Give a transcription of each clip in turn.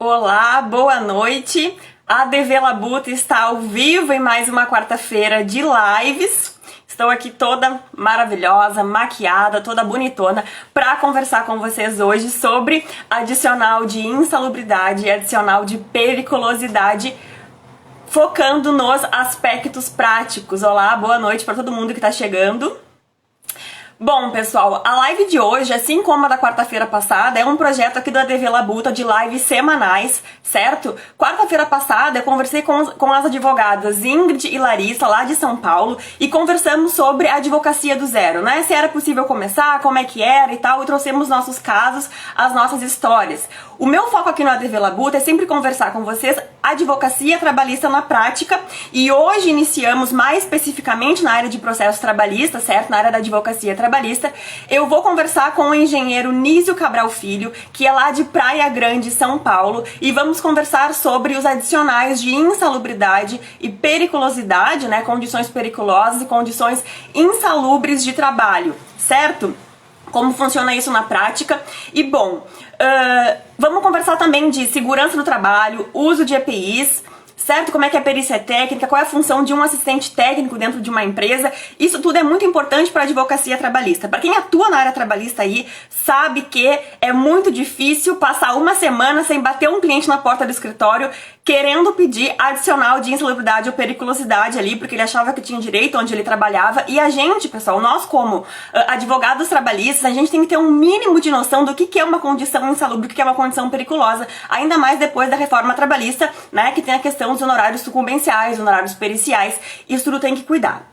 Olá, boa noite. A DV Labuta está ao vivo em mais uma quarta-feira de lives. Estou aqui toda maravilhosa, maquiada, toda bonitona para conversar com vocês hoje sobre adicional de insalubridade e adicional de periculosidade, focando nos aspectos práticos. Olá, boa noite para todo mundo que está chegando. Bom, pessoal, a live de hoje, assim como a da quarta-feira passada, é um projeto aqui da DV Labuta de lives semanais, certo? Quarta-feira passada eu conversei com as advogadas Ingrid e Larissa, lá de São Paulo, e conversamos sobre a advocacia do zero, né? Se era possível começar, como é que era e tal, e trouxemos nossos casos, as nossas histórias. O meu foco aqui no ADV Labuta é sempre conversar com vocês advocacia trabalhista na prática, e hoje iniciamos mais especificamente na área de processo trabalhista, certo? Na área da advocacia trabalhista. Eu vou conversar com o engenheiro Nísio Cabral Filho, que é lá de Praia Grande, São Paulo, e vamos conversar sobre os adicionais de insalubridade e periculosidade, né? Condições periculosas e condições insalubres de trabalho, certo? Como funciona isso na prática. E bom, vamos conversar também de segurança do trabalho, uso de EPIs, certo? Como é que é a perícia técnica, qual é a função de um assistente técnico dentro de uma empresa. Isso tudo é muito importante para a advocacia trabalhista. Para quem atua na área trabalhista aí, sabe que é muito difícil passar uma semana sem bater um cliente na porta do escritório querendo pedir adicional de insalubridade ou periculosidade ali, porque ele achava que tinha direito onde ele trabalhava. E a gente, pessoal, nós como advogados trabalhistas, a gente tem que ter um mínimo de noção do que é uma condição insalubre, o que é uma condição periculosa, ainda mais depois da reforma trabalhista, né, que tem a questão dos honorários sucumbenciais, honorários periciais, isso tudo tem que cuidar.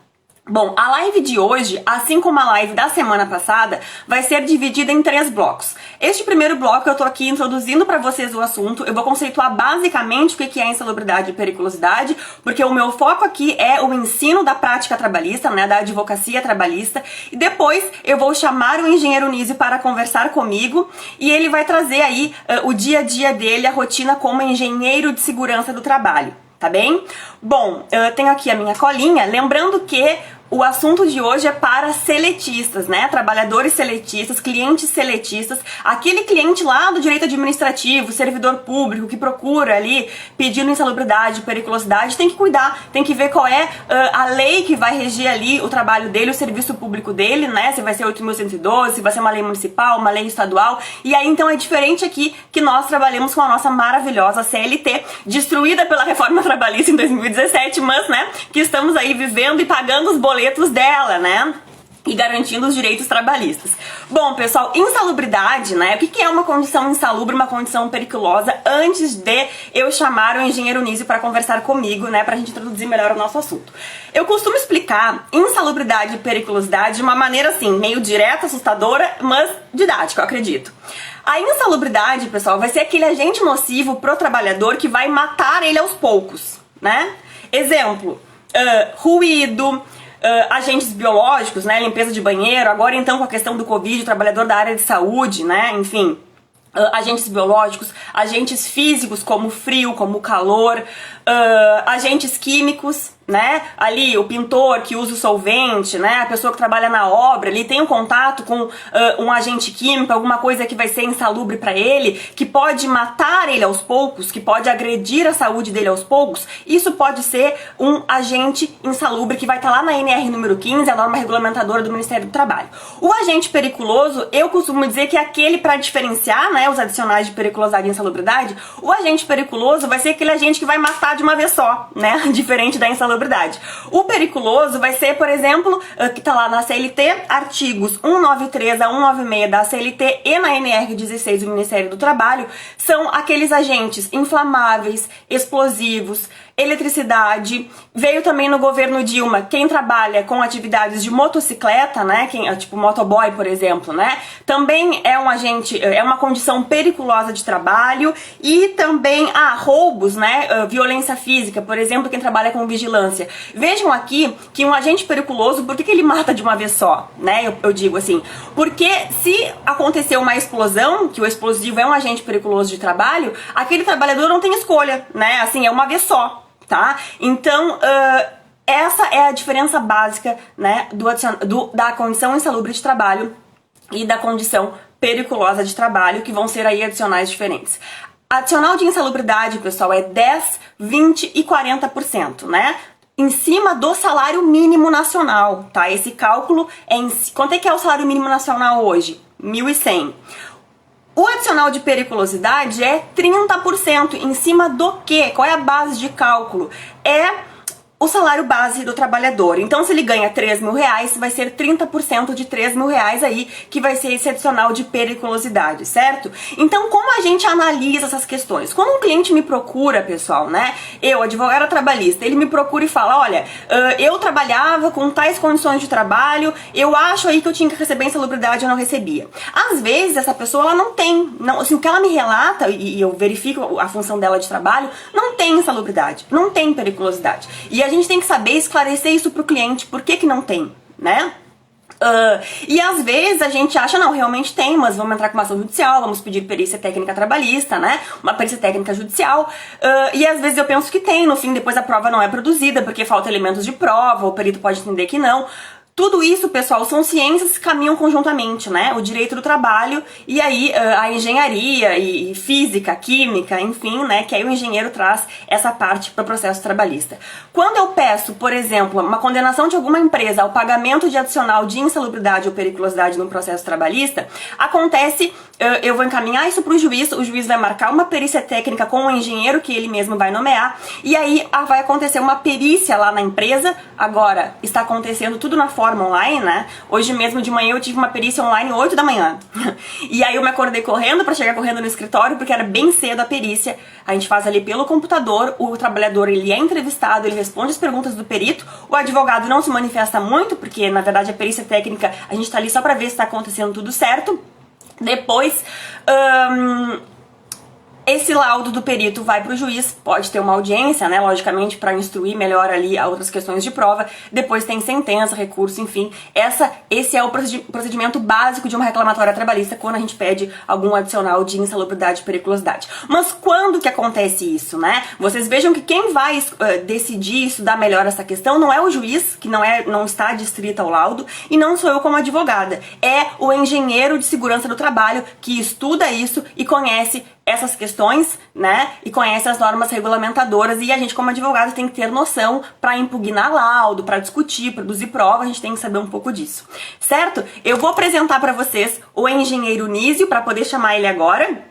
Bom, a live de hoje, assim como a live da semana passada, vai ser dividida em 3 blocos. Este primeiro bloco eu tô aqui introduzindo para vocês o assunto, eu vou conceituar basicamente o que é insalubridade e periculosidade, porque o meu foco aqui é o ensino da prática trabalhista, né, da advocacia trabalhista, e depois eu vou chamar o engenheiro Nísio para conversar comigo, e ele vai trazer aí o dia a dia dele, a rotina como engenheiro de segurança do trabalho. Tá bem? Bom, eu tenho aqui a minha colinha, lembrando que o assunto de hoje é para seletistas, né? Trabalhadores seletistas, clientes seletistas, aquele cliente lá do direito administrativo, servidor público que procura ali pedindo insalubridade, periculosidade, tem que cuidar, tem que ver qual é a lei que vai reger ali o trabalho dele, o serviço público dele, né? Se vai ser 8.112, se vai ser uma lei municipal, uma lei estadual. E aí então é diferente aqui que nós trabalhamos com a nossa maravilhosa CLT, destruída pela reforma trabalhista em 2017, mas, né, que estamos aí vivendo e pagando os boletos dela, né? E garantindo os direitos trabalhistas. Bom, pessoal, insalubridade, né? O que é uma condição insalubre, uma condição periculosa, antes de eu chamar o engenheiro Nísio para conversar comigo, né? Pra gente introduzir melhor o nosso assunto. Eu costumo explicar insalubridade e periculosidade de uma maneira assim, meio direta, assustadora, mas didática, eu acredito. A insalubridade, pessoal, vai ser aquele agente nocivo pro trabalhador que vai matar ele aos poucos, né? Exemplo, ruído, agentes biológicos, né, limpeza de banheiro, agora então com a questão do Covid, o trabalhador da área de saúde, né, enfim, agentes biológicos, agentes físicos como frio, como calor, agentes químicos, né, ali o pintor que usa o solvente, né, a pessoa que trabalha na obra, ele tem um contato com um agente químico, alguma coisa que vai ser insalubre para ele, que pode matar ele aos poucos, que pode agredir a saúde dele aos poucos, isso pode ser um agente insalubre que vai estar lá na NR número 15, a norma regulamentadora do Ministério do Trabalho. O agente periculoso, eu costumo dizer que é aquele para diferenciar, né, os adicionais de periculosidade e insalubridade, o agente periculoso vai ser aquele agente que vai matar de uma vez só, né, diferente da insalubridade. O periculoso vai ser, por exemplo, que está lá na CLT, artigos 193 a 196 da CLT e na NR 16 do Ministério do Trabalho, são aqueles agentes inflamáveis, explosivos, eletricidade. Veio também no governo Dilma quem trabalha com atividades de motocicleta, né, tipo motoboy, por exemplo, né, também é um agente, é uma condição periculosa de trabalho. E também roubos, né, violência física, por exemplo, quem trabalha com vigilância. Vejam aqui que um agente periculoso, por que ele mata de uma vez só, né, eu digo assim, porque se acontecer uma explosão, que o explosivo é um agente periculoso de trabalho, aquele trabalhador não tem escolha, né, assim, é uma vez só. Tá? Então, essa é a diferença básica, né, da condição insalubre de trabalho e da condição periculosa de trabalho, que vão ser aí adicionais diferentes. Adicional de insalubridade, pessoal, é 10, 20 e 40%, né? Em cima do salário mínimo nacional, tá? Esse cálculo é quanto é que é o salário mínimo nacional hoje? 1.100. O adicional de periculosidade é 30%. Em cima do quê? Qual é a base de cálculo? É o salário base do trabalhador. Então, se ele ganha 3 mil reais, vai ser 30% de 3 mil reais aí, que vai ser esse adicional de periculosidade, certo? Então, como a gente analisa essas questões? Quando um cliente me procura, pessoal, né? Eu, advogada trabalhista, ele me procura e fala, olha, eu trabalhava com tais condições de trabalho, eu acho aí que eu tinha que receber insalubridade e eu não recebia. Às vezes, essa pessoa, ela não tem, não, assim, o que ela me relata, e eu verifico a função dela de trabalho, não tem insalubridade, não tem periculosidade. E a gente tem que saber esclarecer isso pro cliente, por que que não tem, né? E às vezes a gente acha, não, realmente tem, mas vamos entrar com uma ação judicial, vamos pedir perícia técnica trabalhista, né? Uma perícia técnica judicial. E às vezes eu penso que tem, no fim depois a prova não é produzida porque falta elementos de prova, o perito pode entender que não. Tudo isso, pessoal, são ciências que caminham conjuntamente, né? O direito do trabalho e aí a engenharia e física, química, enfim, né? Que aí o engenheiro traz essa parte para o processo trabalhista. Quando eu peço, por exemplo, uma condenação de alguma empresa ao pagamento de adicional de insalubridade ou periculosidade no processo trabalhista, acontece, eu vou encaminhar isso para o juiz vai marcar uma perícia técnica com o engenheiro que ele mesmo vai nomear, e aí vai acontecer uma perícia lá na empresa. Agora, está acontecendo tudo na forma online, né? Hoje mesmo de manhã eu tive uma perícia online 8 da manhã. E aí eu me acordei correndo para chegar correndo no escritório, porque era bem cedo a perícia. A gente faz ali pelo computador, o trabalhador ele é entrevistado, ele responde as perguntas do perito, o advogado não se manifesta muito, porque na verdade a perícia técnica a gente tá ali só para ver se está acontecendo tudo certo. Depois, esse laudo do perito vai para o juiz, pode ter uma audiência, né, logicamente, para instruir melhor ali a outras questões de prova, depois tem sentença, recurso, enfim. Esse é o procedimento básico de uma reclamatória trabalhista quando a gente pede algum adicional de insalubridade e periculosidade. Mas quando que acontece isso, né? Vocês vejam que quem vai decidir estudar melhor essa questão não é o juiz, que não está adstrito ao laudo, e não sou eu como advogada. É o engenheiro de segurança do trabalho que estuda isso e conhece essas questões, né, e conhece as normas regulamentadoras, e a gente como advogado tem que ter noção para impugnar laudo, para discutir, produzir prova, a gente tem que saber um pouco disso, certo? Eu vou apresentar para vocês o engenheiro Nísio, para poder chamar ele agora,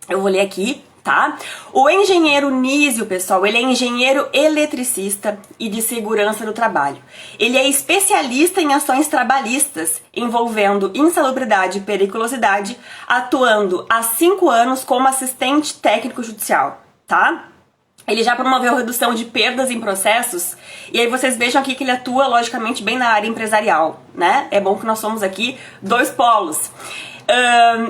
eu vou ler aqui, tá? O engenheiro Nísio, pessoal, ele é engenheiro eletricista e de segurança do trabalho. Ele é especialista em ações trabalhistas envolvendo insalubridade e periculosidade, atuando há 5 anos como assistente técnico judicial, tá? Ele já promoveu redução de perdas em processos, e aí vocês vejam aqui que ele atua, logicamente, bem na área empresarial, né? É bom que nós somos aqui 2 polos.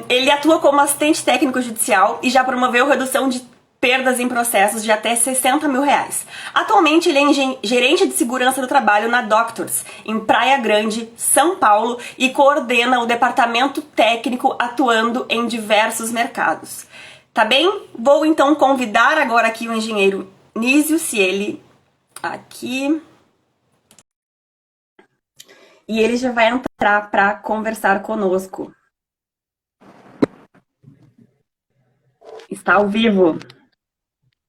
Ele atua como assistente técnico judicial e já promoveu redução de perdas em processos de até 60 mil reais. Atualmente ele é gerente de segurança do trabalho na Doctors, em Praia Grande, São Paulo, e coordena o departamento técnico atuando em diversos mercados. Tá bem? Vou então convidar agora aqui o engenheiro Nísio, se ele... aqui... E ele já vai entrar para conversar conosco. Está ao vivo.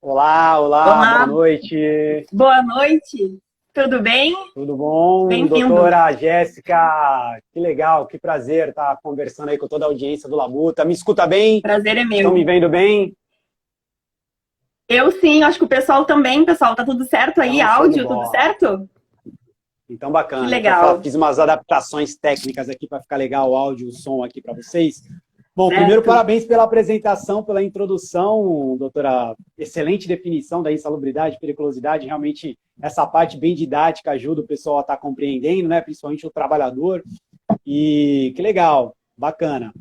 Olá, boa noite. Boa noite, tudo bem? Tudo bom? Doutora Jéssica, que legal, que prazer estar conversando aí com toda a audiência do Labuta. Me escuta bem? Prazer é meu. Estão me vendo bem? Eu sim, acho que o pessoal também, pessoal, tá tudo certo aí? Então, áudio, tudo certo? Então, bacana. Que legal. Eu fiz umas adaptações técnicas aqui para ficar legal o áudio e o som aqui para vocês. Bom, primeiro, parabéns pela apresentação, pela introdução, doutora. Excelente definição da insalubridade e periculosidade. Realmente, essa parte bem didática ajuda o pessoal a estar compreendendo, né? Principalmente o trabalhador. E que legal, bacana.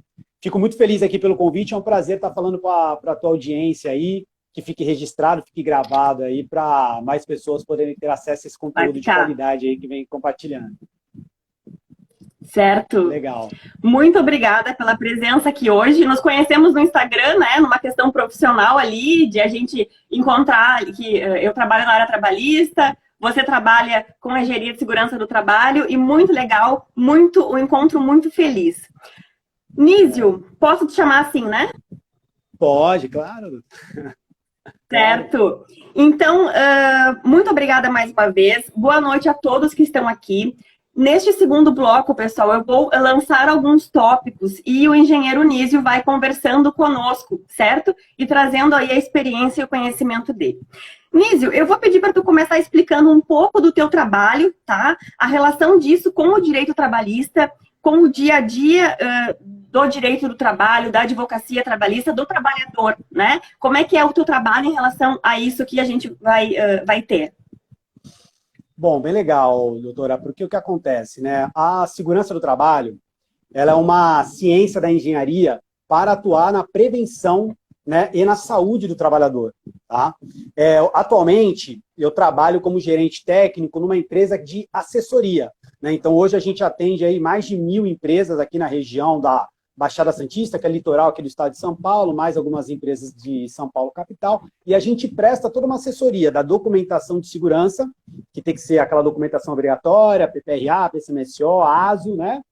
Fico muito feliz aqui pelo convite. É um prazer estar falando para a tua audiência aí, que fique registrado, fique gravado aí, para mais pessoas poderem ter acesso a esse conteúdo de qualidade aí que vem compartilhando. Certo. Legal. Muito obrigada pela presença aqui hoje. Nos conhecemos no Instagram, né? Numa questão profissional ali, de a gente encontrar que eu trabalho na área trabalhista, você trabalha com a engenharia de segurança do trabalho, e muito legal, um encontro muito feliz. Nísio, posso te chamar assim, né? Pode, claro. Certo. Então, muito obrigada mais uma vez. Boa noite a todos que estão aqui. Neste segundo bloco, pessoal, eu vou lançar alguns tópicos e o engenheiro Nísio vai conversando conosco, certo? E trazendo aí a experiência e o conhecimento dele. Nísio, eu vou pedir para tu começar explicando um pouco do teu trabalho, tá? A relação disso com o direito trabalhista, com o dia a dia do direito do trabalho, da advocacia trabalhista, do trabalhador, né? Como é que é o teu trabalho em relação a isso que a gente vai ter? Bom, bem legal, doutora, porque o que acontece, né? A segurança do trabalho, ela é uma ciência da engenharia para atuar na prevenção, né, e na saúde do trabalhador, tá? Atualmente, eu trabalho como gerente técnico numa empresa de assessoria, né? Então, hoje a gente atende aí mais de 1.000 empresas aqui na região da Baixada Santista, que é litoral aqui do estado de São Paulo, mais algumas empresas de São Paulo capital, e a gente presta toda uma assessoria da documentação de segurança, que tem que ser aquela documentação obrigatória, PPRA, PCMSO, ASIO, né?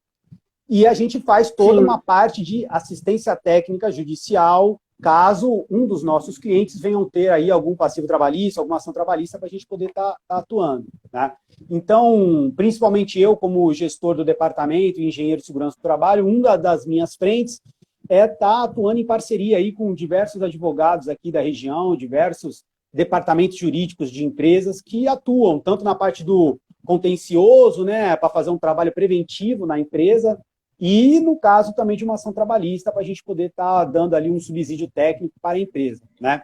E a gente faz toda uma parte de assistência técnica judicial, caso um dos nossos clientes venham ter aí algum passivo trabalhista, alguma ação trabalhista para a gente poder estar atuando, né? Então, principalmente eu, como gestor do departamento e engenheiro de segurança do trabalho, uma das minhas frentes é estar atuando em parceria aí com diversos advogados aqui da região, diversos departamentos jurídicos de empresas que atuam tanto na parte do contencioso, né, para fazer um trabalho preventivo na empresa, e no caso também de uma ação trabalhista, para a gente poder estar dando ali um subsídio técnico para a empresa, né?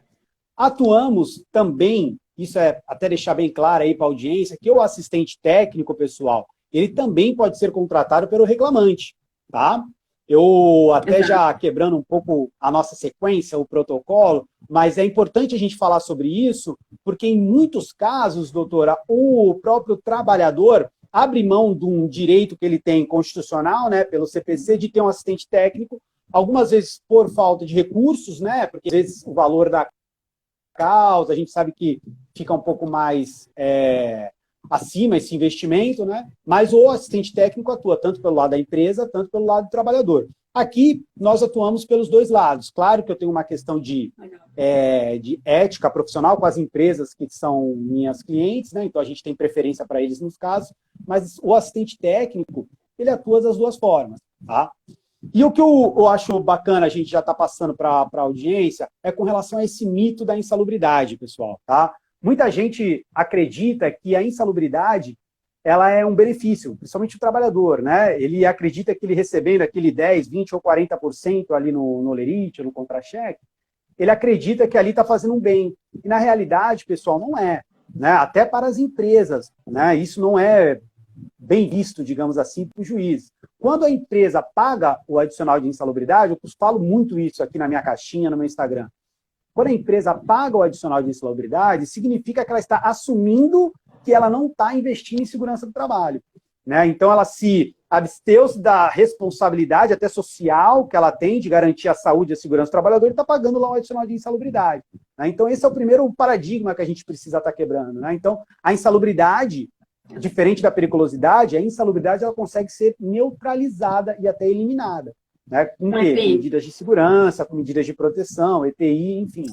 Atuamos também, isso é até deixar bem claro aí para a audiência, que o assistente técnico, pessoal, ele também pode ser contratado pelo reclamante, tá? Eu até já quebrando um pouco a nossa sequência, o protocolo, mas é importante a gente falar sobre isso, porque em muitos casos, doutora, o próprio trabalhador abre mão de um direito que ele tem constitucional, né, pelo CPC, de ter um assistente técnico, algumas vezes por falta de recursos, né, porque às vezes o valor da causa, a gente sabe que fica um pouco mais acima esse investimento, né, mas o assistente técnico atua tanto pelo lado da empresa, tanto pelo lado do trabalhador. Aqui, nós atuamos pelos dois lados. Claro que eu tenho uma questão de ética profissional com as empresas que são minhas clientes, né? Então a gente tem preferência para eles nos casos, mas o assistente técnico, ele atua das duas formas, tá? E o que eu acho bacana, a gente já está passando para a audiência, é com relação a esse mito da insalubridade, pessoal, tá? Muita gente acredita que a insalubridade ela é um benefício, principalmente o trabalhador, né? Ele acredita que ele recebendo aquele 10, 20 ou 40% ali no lerite, no contra-cheque, ele acredita que ali está fazendo um bem. E na realidade, pessoal, não é, né? Até para as empresas, né? Isso não é bem visto, digamos assim, para o juiz. Quando a empresa paga o adicional de insalubridade, eu falo muito isso aqui na minha caixinha, no meu Instagram. Quando a empresa paga o adicional de insalubridade, significa que ela está assumindo que ela não está investindo em segurança do trabalho, né? Então, ela se absteu da responsabilidade até social que ela tem de garantir a saúde e a segurança do trabalhador e está pagando lá o adicional de insalubridade, né? Então, esse é o primeiro paradigma que a gente precisa estar quebrando, né? Então, a insalubridade, diferente da periculosidade, a insalubridade ela consegue ser neutralizada e até eliminada, né? Com quê? Com medidas de segurança, com medidas de proteção, EPI, enfim.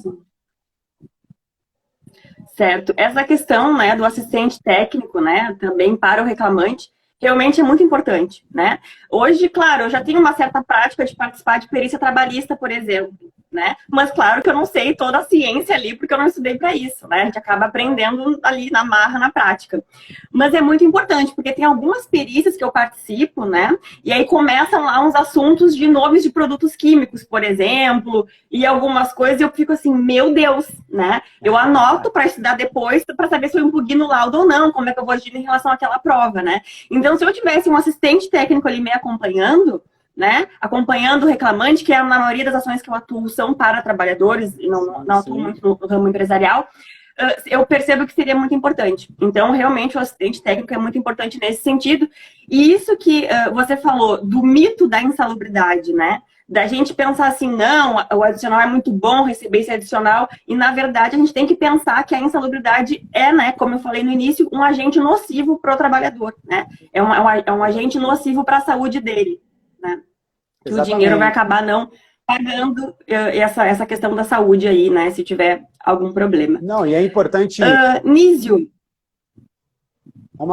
Certo. Essa questão, né, do assistente técnico, né, também para o reclamante, realmente é muito importante, né? Hoje, claro, eu já tenho uma certa prática de participar de perícia trabalhista, por exemplo, né? Mas claro que eu não sei toda a ciência ali, porque eu não estudei para isso, né? A gente acaba aprendendo ali na marra, na prática. Mas é muito importante, porque tem algumas perícias que eu participo, né? E aí começam lá uns assuntos de nomes de produtos químicos, por exemplo, e algumas coisas eu fico assim, meu Deus, né? Eu anoto para estudar depois, para saber se eu impugno o laudo ou não, como é que eu vou agir em relação àquela prova, né? Então, se eu tivesse um assistente técnico ali me acompanhando, né, acompanhando o reclamante, que na maioria das ações que eu atuo são para trabalhadores, não atuo muito no ramo empresarial, eu percebo que seria muito importante. Então, realmente, o assistente técnico é muito importante nesse sentido. E isso que você falou do mito da insalubridade, né? Da gente pensar assim, não, o adicional é muito bom receber esse adicional, e na verdade a gente tem que pensar que a insalubridade é, né, como eu falei no início, um agente nocivo para o trabalhador, né? É um agente nocivo para a saúde dele, né? Que o dinheiro vai acabar não pagando essa questão da saúde aí, né? Se tiver algum problema. Não, e é importante. Nísio,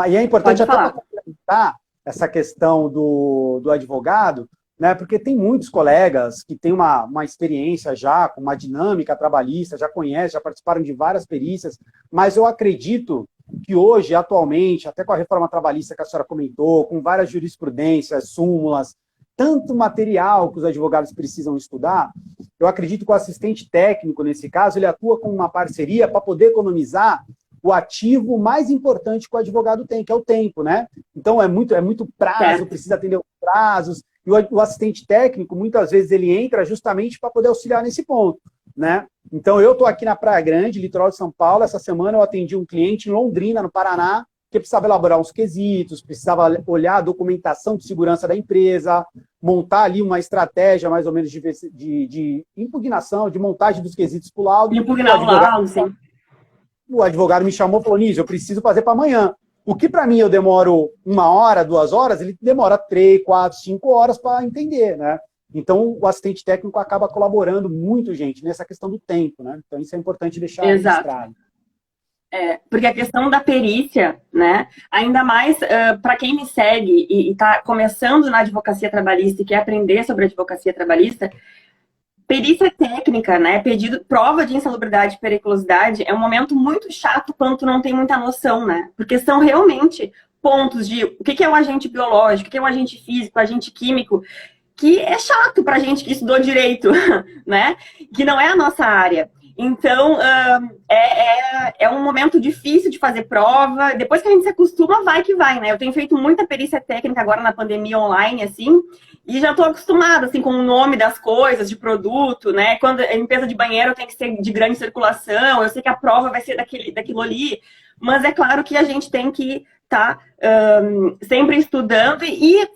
E é importante pode até para falar. complementar essa questão do advogado, né? Porque tem muitos colegas que têm uma experiência já, com uma dinâmica trabalhista, já conhecem, já participaram de várias perícias, mas eu acredito que hoje, atualmente, até com a reforma trabalhista que a senhora comentou, com várias jurisprudências, súmulas, tanto material que os advogados precisam estudar, eu acredito que o assistente técnico, nesse caso, ele atua com uma parceria para poder economizar o ativo mais importante que o advogado tem, que é o tempo, né? Então, é muito prazo, Certo. precisa atender os prazos, e o assistente técnico, muitas vezes, ele entra justamente para poder auxiliar nesse ponto, né? Então, eu estou aqui na Praia Grande, litoral de São Paulo. Essa semana eu atendi um cliente em Londrina, no Paraná, que precisava elaborar uns quesitos, precisava olhar a documentação de segurança da empresa, montar ali uma estratégia mais ou menos de impugnação, de montagem dos quesitos para o laudo. Impugnar o laudo, sim. O advogado me chamou e falou: Nísio, eu preciso fazer para amanhã. O que para mim eu demoro 1 hora, 2 horas, ele demora 3, 4, 5 horas para entender, né? Então, o assistente técnico acaba colaborando muito, gente, nessa questão do tempo, né? Então, isso é importante deixar Exato. registrado. Porque a questão da perícia, né? Ainda mais para quem me segue e está começando na advocacia trabalhista e quer aprender sobre advocacia trabalhista, perícia técnica, né? Pedido, prova de insalubridade e periculosidade é um momento muito chato quando tu não tem muita noção, né? Porque são realmente pontos de o que é um agente biológico, o que é um agente físico, agente químico, que é chato pra gente que estudou direito, né? Que não é a nossa área. Então, é um momento difícil de fazer prova. Depois que a gente se acostuma, vai que vai, né? Eu tenho feito muita perícia técnica agora na pandemia online, assim, e já estou acostumada, assim, com o nome das coisas, de produto, né? Quando a limpeza de banheiro tem que ser de grande circulação, eu sei que a prova vai ser daquilo ali, mas é claro que a gente tem que estar sempre estudando e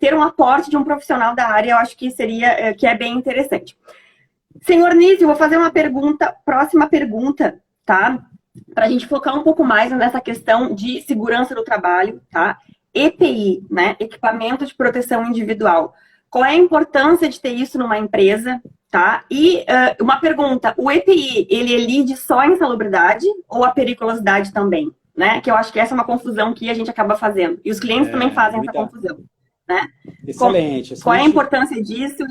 ter um aporte de um profissional da área, eu acho que que é bem interessante. Senhor Nísio, vou fazer uma próxima pergunta, tá? Para a gente focar um pouco mais nessa questão de segurança do trabalho, tá? EPI, né? Equipamento de proteção individual. Qual é a importância de ter isso numa empresa, tá? E uma pergunta, o EPI, ele lide só a insalubridade ou a periculosidade também, né? Que eu acho que essa é uma confusão que a gente acaba fazendo. E os clientes também fazem essa confusão, né? Excelente, Qual é a excelente. importância disso?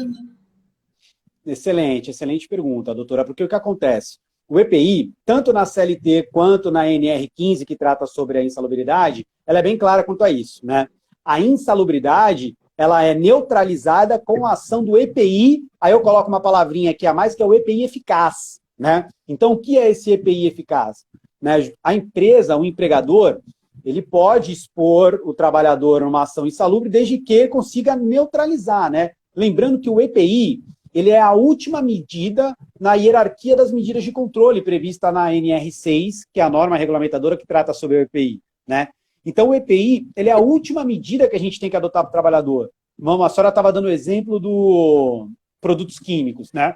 Excelente pergunta, doutora, porque o que acontece? O EPI, tanto na CLT quanto na NR15, que trata sobre a insalubridade, ela é bem clara quanto a isso, né? A insalubridade, ela é neutralizada com a ação do EPI, aí eu coloco uma palavrinha aqui a mais, que é o EPI eficaz, né? Então, o que é esse EPI eficaz? Né? A empresa, o empregador, ele pode expor o trabalhador numa ação insalubre desde que consiga neutralizar, né? Lembrando que o EPI, ele é a última medida na hierarquia das medidas de controle prevista na NR6, que é a norma regulamentadora que trata sobre o EPI, né? Então, o EPI, ele é a última medida que a gente tem que adotar para o trabalhador. A senhora estava dando o exemplo do produtos químicos, né?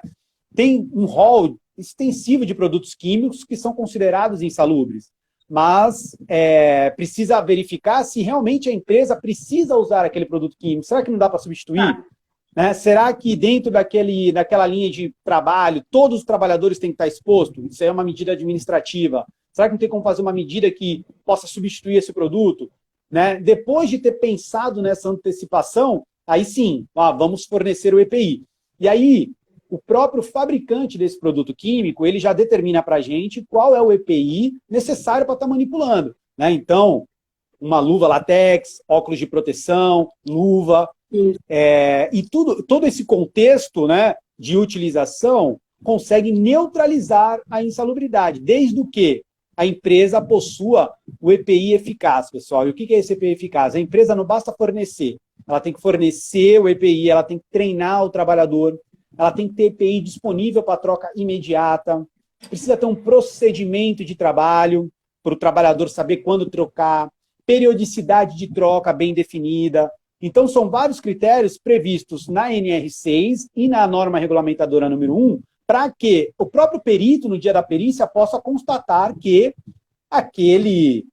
Tem um rol extensivo de produtos químicos que são considerados insalubres, mas precisa verificar se realmente a empresa precisa usar aquele produto químico. Será que não dá para substituir? Né? Será que dentro daquela linha de trabalho, todos os trabalhadores têm que estar expostos? Isso aí é uma medida administrativa. Será que não tem como fazer uma medida que possa substituir esse produto? Né? Depois de ter pensado nessa antecipação, aí sim, vamos fornecer o EPI. E aí, o próprio fabricante desse produto químico, ele já determina para a gente qual é o EPI necessário para estar manipulando. Né? Então, uma luva látex, óculos de proteção, luva, e todo esse contexto, né, de utilização consegue neutralizar a insalubridade, desde o que a empresa possua o EPI eficaz, pessoal. E o que é esse EPI eficaz? A empresa não basta fornecer, ela tem que fornecer o EPI, ela tem que treinar o trabalhador, ela tem que ter EPI disponível para troca imediata, precisa ter um procedimento de trabalho para o trabalhador saber quando trocar, periodicidade de troca bem definida. Então, são vários critérios previstos na NR6 e na norma regulamentadora número 1, para que o próprio perito, no dia da perícia, possa constatar que aquele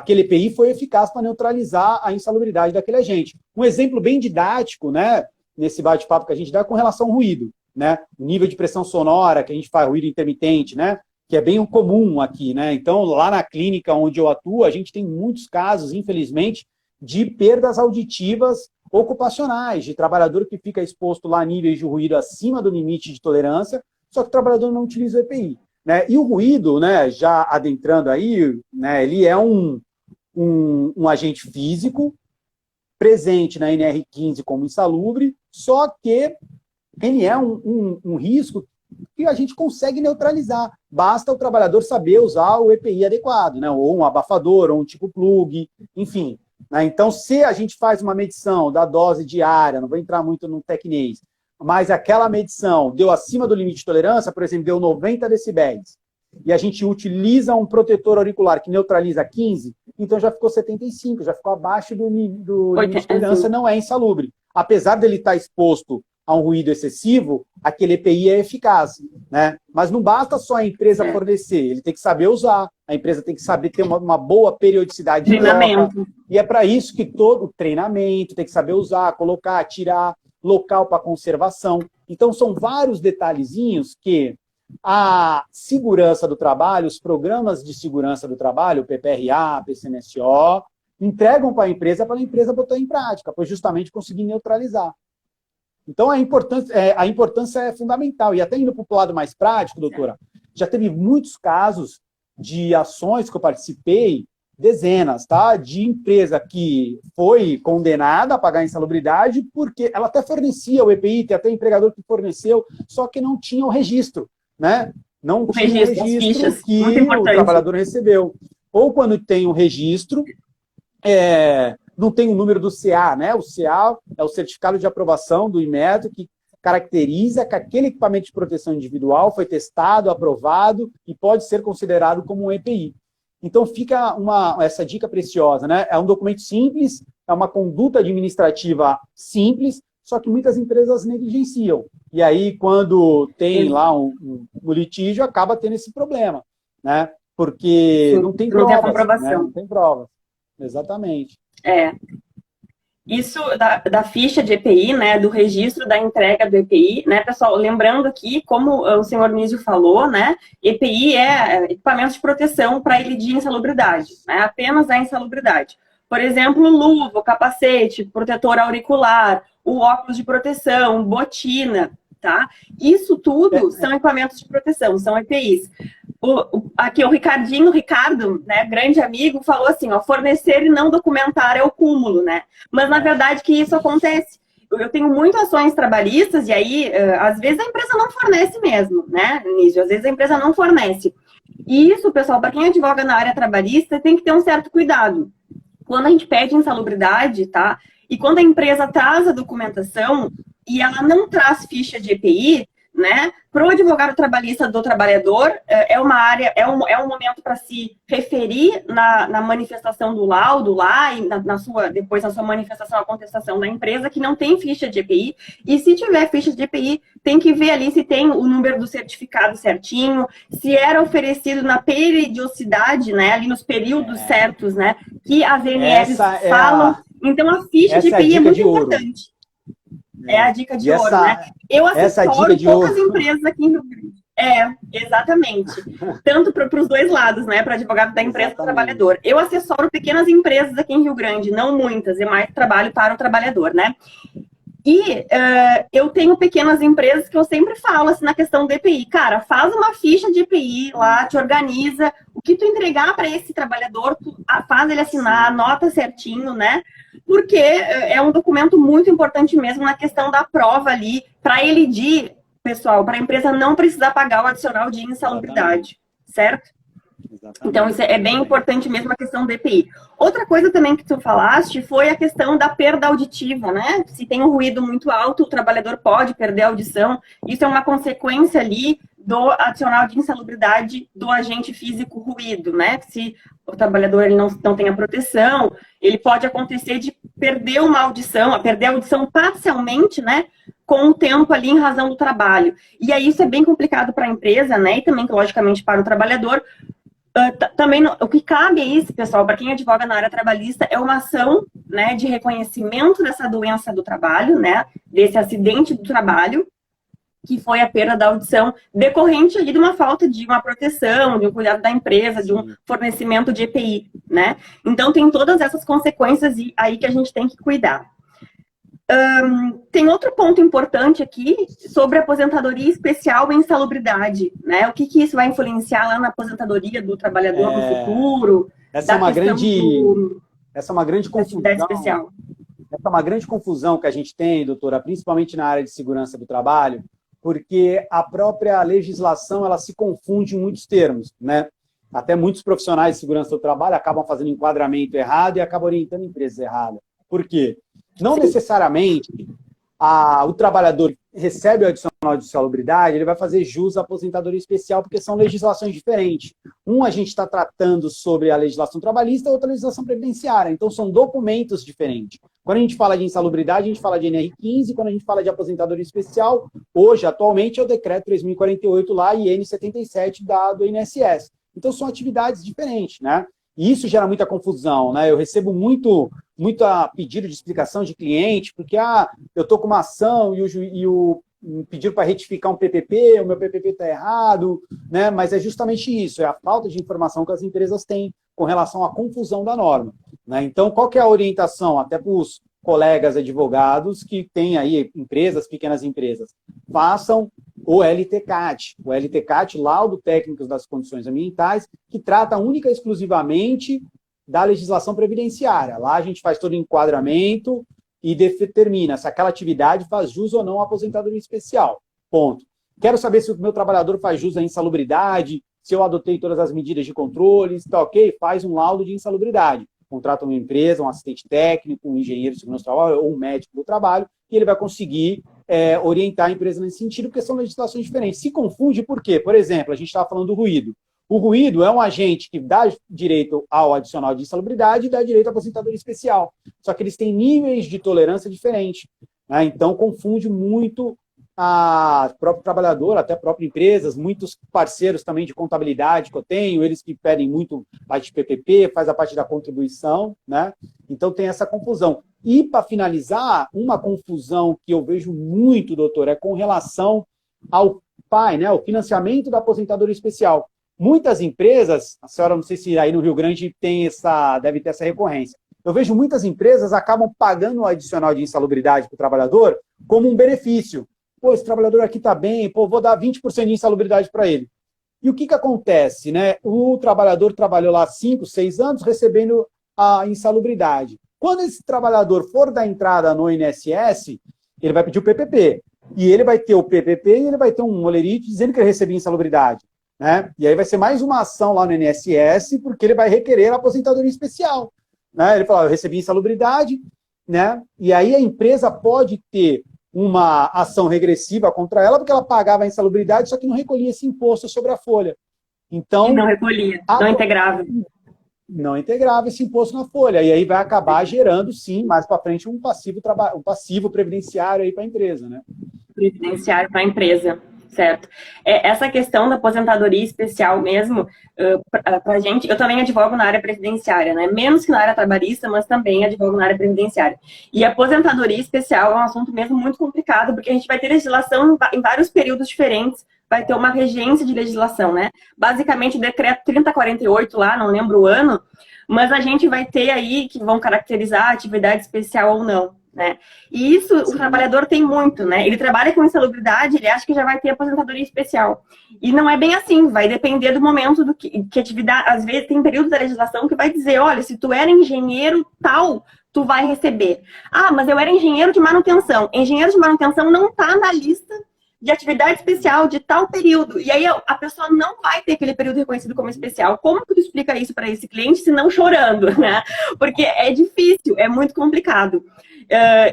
EPI foi eficaz para neutralizar a insalubridade daquele agente. Um exemplo bem didático, né, nesse bate-papo que a gente dá com relação ao ruído, né? O nível de pressão sonora, que a gente faz, ruído intermitente, né? Que é bem comum aqui, né? Então, lá na clínica onde eu atuo, a gente tem muitos casos, infelizmente, de perdas auditivas ocupacionais, de trabalhador que fica exposto lá a níveis de ruído acima do limite de tolerância, só que o trabalhador não utiliza o EPI. Né? E o ruído, né, já adentrando aí, né, ele é um agente físico presente na NR15 como insalubre, só que ele é um risco que a gente consegue neutralizar. Basta o trabalhador saber usar o EPI adequado, né? Ou um abafador, ou um tipo plug, enfim. Né? Então, se a gente faz uma medição da dose diária, não vou entrar muito no tecnês, mas aquela medição deu acima do limite de tolerância, por exemplo, deu 90 decibéis, e a gente utiliza um protetor auricular que neutraliza 15, então já ficou 75, já ficou abaixo do limite de tolerância, não é insalubre. Apesar dele estar exposto a um ruído excessivo, aquele EPI é eficaz, né? Mas não basta só a empresa fornecer, ele tem que saber usar, a empresa tem que saber ter uma boa periodicidade de troca, e é para isso que todo o treinamento tem que saber usar, colocar, tirar, local para conservação. Então, são vários detalhezinhos que a segurança do trabalho, os programas de segurança do trabalho, o PPRA, PCNSO, entregam para a empresa botar em prática, para justamente conseguir neutralizar. Então, a importância é fundamental. E até indo para o lado mais prático, doutora, já teve muitos casos de ações que eu participei, dezenas, tá? De empresa que foi condenada a pagar insalubridade porque ela até fornecia o EPI, tem até empregador que forneceu, só que não tinha o registro, né? Não tinha o registro que o trabalhador recebeu. Ou quando tem o registro, não tem o número do CA, né? O CA é o certificado de aprovação do Inmetro, que caracteriza que aquele equipamento de proteção individual foi testado, aprovado e pode ser considerado como um EPI. Então, fica essa dica preciosa, né? É um documento simples, é uma conduta administrativa simples, só que muitas empresas negligenciam. E aí, quando tem lá um litígio, acaba tendo esse problema, né? Porque não tem provas. Não tem comprovação. Né? Não tem provas. Exatamente. Isso da ficha de EPI, né, do registro da entrega do EPI, né, pessoal, lembrando aqui, como o senhor Nísio falou, né, EPI é equipamento de proteção para elidir insalubridade, né, apenas a insalubridade. Por exemplo, luva, capacete, protetor auricular, o óculos de proteção, botina, tá? Isso tudo são equipamentos de proteção, são EPIs. Aqui o Ricardo, né, grande amigo, falou assim, ó, fornecer e não documentar é o cúmulo, né? Mas na verdade que isso acontece. Eu tenho muitas ações trabalhistas e aí, às vezes a empresa não fornece mesmo, né, Nísio? Às vezes a empresa não fornece. E isso, pessoal, para quem advoga na área trabalhista, tem que ter um certo cuidado. Quando a gente pede insalubridade, tá? E quando a empresa traz a documentação e ela não traz ficha de EPI, né? Para o advogado trabalhista do trabalhador, é uma área, é um momento para se referir na manifestação do laudo lá, e depois na sua manifestação, a contestação da empresa, que não tem ficha de EPI, e se tiver ficha de EPI, tem que ver ali se tem o número do certificado certinho, se era oferecido na periodicidade, né? Ali nos períodos certos, né? Que as NRs falam. Então, a ficha de EPI é muito importante. É a dica de ouro, né? Eu assessoro poucas empresas aqui em Rio Grande. Exatamente. Tanto para os dois lados, né? Para advogado da empresa e do trabalhador. Eu assessoro pequenas empresas aqui em Rio Grande, não muitas, é mais trabalho para o trabalhador, né? E eu tenho pequenas empresas que eu sempre falo assim, na questão do EPI. Cara, faz uma ficha de EPI lá, te organiza. O que tu entregar para esse trabalhador, tu faz ele assinar, anota certinho, né? Porque é um documento muito importante mesmo na questão da prova ali, para elidir, pessoal, para a empresa não precisar pagar o adicional de insalubridade, certo? Exatamente. Então, isso é bem importante mesmo a questão do EPI. Outra coisa também que tu falaste foi a questão da perda auditiva, né? Se tem um ruído muito alto, o trabalhador pode perder a audição. Isso é uma consequência ali do adicional de insalubridade do agente físico ruído, né? Se o trabalhador ele não tem a proteção, ele pode acontecer de perder uma audição, perder a audição parcialmente, né? Com o tempo ali em razão do trabalho. E aí isso é bem complicado para a empresa, né? E também, logicamente, para o trabalhador, Também o que cabe a isso, pessoal, para quem advoga na área trabalhista, é uma ação, né, de reconhecimento dessa doença do trabalho, né, desse acidente do trabalho, que foi a perda da audição decorrente aí de uma falta de uma proteção, de um cuidado da empresa, de um fornecimento de EPI, né? Então, tem todas essas consequências aí que a gente tem que cuidar. Tem outro ponto importante aqui sobre a aposentadoria especial e insalubridade, né? O que isso vai influenciar lá na aposentadoria do trabalhador no futuro? Essa é uma grande confusão. Especial. Essa é uma grande confusão que a gente tem, doutora, principalmente na área de segurança do trabalho, porque a própria legislação ela se confunde em muitos termos, né? Até muitos profissionais de segurança do trabalho acabam fazendo enquadramento errado e acabam orientando empresas erradas. Por quê? Não necessariamente o trabalhador recebe o adicional de insalubridade, ele vai fazer jus à aposentadoria especial, porque são legislações diferentes. A gente está tratando sobre a legislação trabalhista, outra legislação previdenciária. Então, são documentos diferentes. Quando a gente fala de insalubridade, a gente fala de NR15, quando a gente fala de aposentadoria especial, hoje, atualmente, é o decreto 3048 lá e N77 do INSS. Então, são atividades diferentes, né? E isso gera muita confusão, né? Eu recebo muito pedido de explicação de cliente, porque eu estou com uma ação e o pediram para retificar um PPP, o meu PPP está errado, né? Mas é justamente isso, é a falta de informação que as empresas têm com relação à confusão da norma, né? Então, qual que é a orientação até para os colegas advogados que têm aí empresas, pequenas empresas? Façam o LTCAT. O LTCAT, Laudo Técnico das Condições Ambientais, que trata única e exclusivamente da legislação previdenciária. Lá a gente faz todo o enquadramento e determina se aquela atividade faz jus ou não à aposentadoria especial. Ponto. Quero saber se o meu trabalhador faz jus à insalubridade, se eu adotei todas as medidas de controle, está ok? Faz um laudo de insalubridade. Contrata uma empresa, um assistente técnico, um engenheiro de segurança do trabalho ou um médico do trabalho, e ele vai conseguir orientar a empresa nesse sentido, porque são legislações diferentes. Se confunde por quê? Por exemplo, a gente estava falando do ruído. O ruído é um agente que dá direito ao adicional de insalubridade e dá direito à aposentadoria especial. Só que eles têm níveis de tolerância diferentes, né? Então, confunde muito a próprio trabalhador, até a própria empresas, muitos parceiros também de contabilidade que eu tenho, eles que pedem muito parte de PPP, faz a parte da contribuição, né? Então, tem essa confusão. E, para finalizar, uma confusão que eu vejo muito, doutor, é com relação ao PAI, né? O financiamento da aposentadoria especial. Muitas empresas, a senhora não sei se aí no Rio Grande deve ter essa recorrência, eu vejo muitas empresas acabam pagando o adicional de insalubridade para o trabalhador como um benefício. Pô, esse trabalhador aqui está bem, pô, vou dar 20% de insalubridade para ele. E o que acontece, né? O trabalhador trabalhou lá 5, 6 anos recebendo a insalubridade. Quando esse trabalhador for dar entrada no INSS, ele vai pedir o PPP. E ele vai ter o PPP e ele vai ter um molerite dizendo que ele recebeu insalubridade, né? E aí vai ser mais uma ação lá no INSS, porque ele vai requerer a aposentadoria especial, né? Ele fala, eu recebi insalubridade, né? E aí a empresa pode ter uma ação regressiva contra ela, porque ela pagava a insalubridade, só que não recolhia esse imposto sobre a folha. Então, não recolhia, não integrava. Não integrava esse imposto na folha. E aí vai acabar gerando, sim, mais para frente, um passivo previdenciário aí para a empresa, né? Previdenciário para a empresa. Certo. Essa questão da aposentadoria especial mesmo, pra gente, eu também advogo na área previdenciária, né? Menos que na área trabalhista, mas também advogo na área previdenciária. E a aposentadoria especial é um assunto mesmo muito complicado, porque a gente vai ter legislação em vários períodos diferentes, vai ter uma regência de legislação, né? Basicamente, o decreto 3048 lá, não lembro o ano, mas a gente vai ter aí que vão caracterizar a atividade especial ou não, né? E isso o trabalhador tem muito, né? Ele trabalha com insalubridade, ele acha que já vai ter aposentadoria especial. E não é bem assim, vai depender do momento do que atividade. Às vezes tem períodos da legislação que vai dizer, olha, se tu era engenheiro tal, tu vai receber. Ah, mas eu era engenheiro de manutenção. Engenheiro de manutenção não está na lista de atividade especial de tal período. E aí a pessoa não vai ter aquele período reconhecido como especial. Como que tu explica isso para esse cliente, se não chorando, né? Porque é difícil, é muito complicado.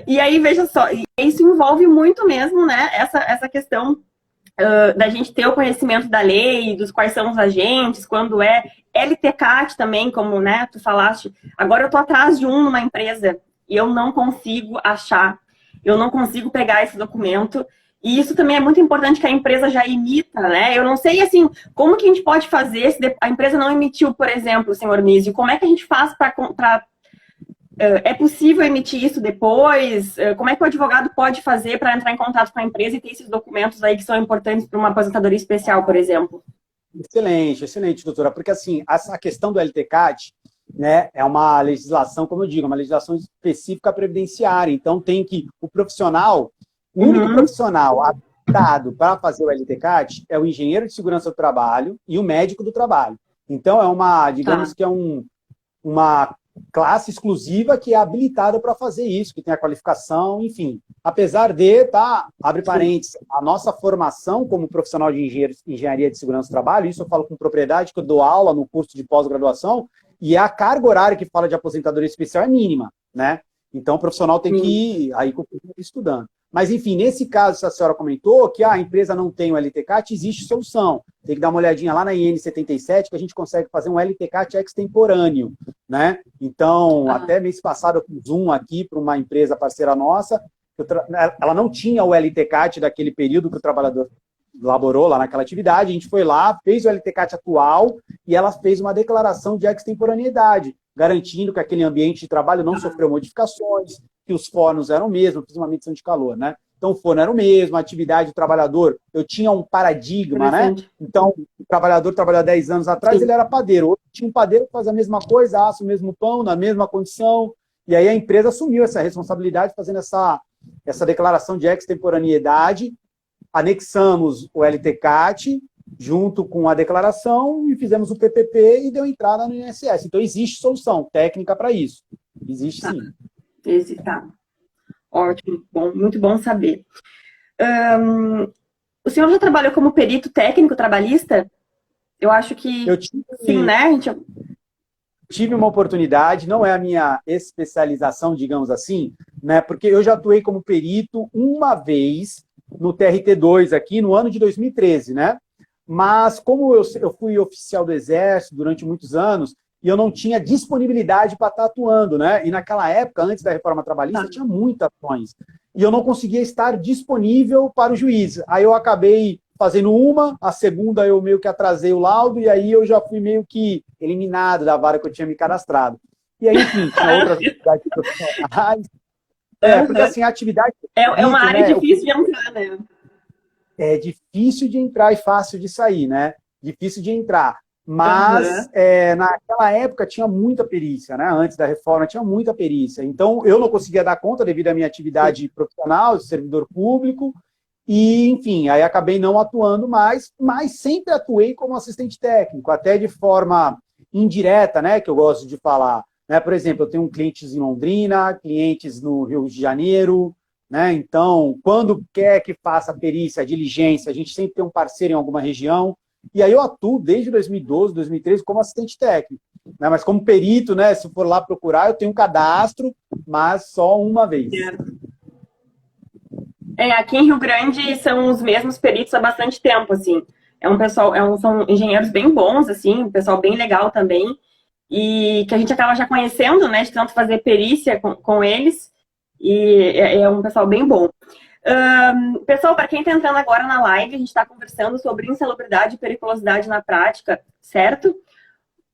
E aí, veja só, isso envolve muito mesmo, né, essa questão da gente ter o conhecimento da lei, dos quais são os agentes, quando é LTCAT também, como, né, tu falaste. Agora eu tô atrás de numa empresa e eu não consigo achar, eu não consigo pegar esse documento E isso também é muito importante que a empresa já emita, né? Eu não sei, assim, como que a gente pode fazer se a empresa não emitiu, por exemplo, senhor Nísio, como é que a gente faz para... É possível emitir isso depois? Como é que o advogado pode fazer para entrar em contato com a empresa e ter esses documentos aí que são importantes para uma aposentadoria especial, por exemplo? Excelente, excelente, doutora, porque assim, essa questão do LTCAT, né, é uma legislação, como eu digo, uma legislação específica previdenciária, então tem que o profissional, o único profissional habilitado para fazer o LTCAT é o engenheiro de segurança do trabalho e o médico do trabalho. Então é uma, digamos que é uma classe exclusiva que é habilitada para fazer isso, que tem a qualificação, enfim. Apesar de, tá, abre parênteses, a nossa formação como profissional de engenharia de segurança do trabalho, isso eu falo com propriedade, que eu dou aula no curso de pós-graduação, e a carga horária que fala de aposentadoria especial é mínima, né? Então o profissional tem que ir aí estudando. Mas, enfim, nesse caso, se a senhora comentou que a empresa não tem o LTCAT, existe solução. Tem que dar uma olhadinha lá na IN 77, que a gente consegue fazer um LTCAT extemporâneo, né? Então, até mês passado, eu fiz um aqui para uma empresa parceira nossa, ela não tinha o LTCAT daquele período que o trabalhador laborou lá naquela atividade, a gente foi lá, fez o LTCAT atual e ela fez uma declaração de extemporaneidade, garantindo que aquele ambiente de trabalho não sofreu modificações, que os fornos eram o mesmo, fiz uma medição de calor, né? Então, o forno era o mesmo, a atividade do trabalhador, eu tinha um paradigma, né? Então, o trabalhador trabalhava 10 anos atrás, ele era padeiro. Hoje tinha um padeiro que faz a mesma coisa, assa o mesmo pão, na mesma condição, e aí a empresa assumiu essa responsabilidade, fazendo essa declaração de extemporaneidade, anexamos o LTCAT, junto com a declaração, e fizemos o PPP e deu entrada no INSS. Então, existe solução técnica para isso. Existe sim. Tá. Ótimo, bom, muito bom saber. O senhor já trabalhou como perito técnico trabalhista? Eu acho que sim, né? Tive uma oportunidade, não é a minha especialização, digamos assim, né? Porque eu já atuei como perito uma vez no TRT2 aqui no ano de 2013, né? Mas como eu fui oficial do Exército durante muitos anos, e eu não tinha disponibilidade para estar atuando, né? E naquela época, antes da reforma trabalhista, tinha muitas ações. E eu não conseguia estar disponível para o juiz. Aí eu acabei fazendo a segunda eu meio que atrasei o laudo, e aí eu já fui meio que eliminado da vara que eu tinha me cadastrado. E aí, enfim, tinha outras atividades profissionais. Porque assim, a atividade... É uma área difícil de entrar, né? É difícil de entrar e fácil de sair, né? Difícil de entrar. Mas, naquela época, tinha muita perícia, né? Antes da reforma, tinha muita perícia. Então, eu não conseguia dar conta devido à minha atividade profissional, de servidor público, e, enfim, aí acabei não atuando mais, mas sempre atuei como assistente técnico, até de forma indireta, né? Que eu gosto de falar. Né? Por exemplo, eu tenho clientes em Londrina, clientes no Rio de Janeiro, né? Então, quando quer que faça perícia, diligência, a gente sempre tem um parceiro em alguma região. E aí eu atuo desde 2012, 2013 como assistente técnico. Né? Mas como perito, né, se for lá procurar, eu tenho um cadastro, mas só uma vez. Aqui em Rio Grande são os mesmos peritos há bastante tempo, assim. É um pessoal, são engenheiros bem bons, assim, um pessoal bem legal também, e que a gente acaba já conhecendo, né, de tanto fazer perícia com eles, e é um pessoal bem bom. Pessoal, para quem está entrando agora na live, a gente está conversando sobre insalubridade e periculosidade na prática, certo?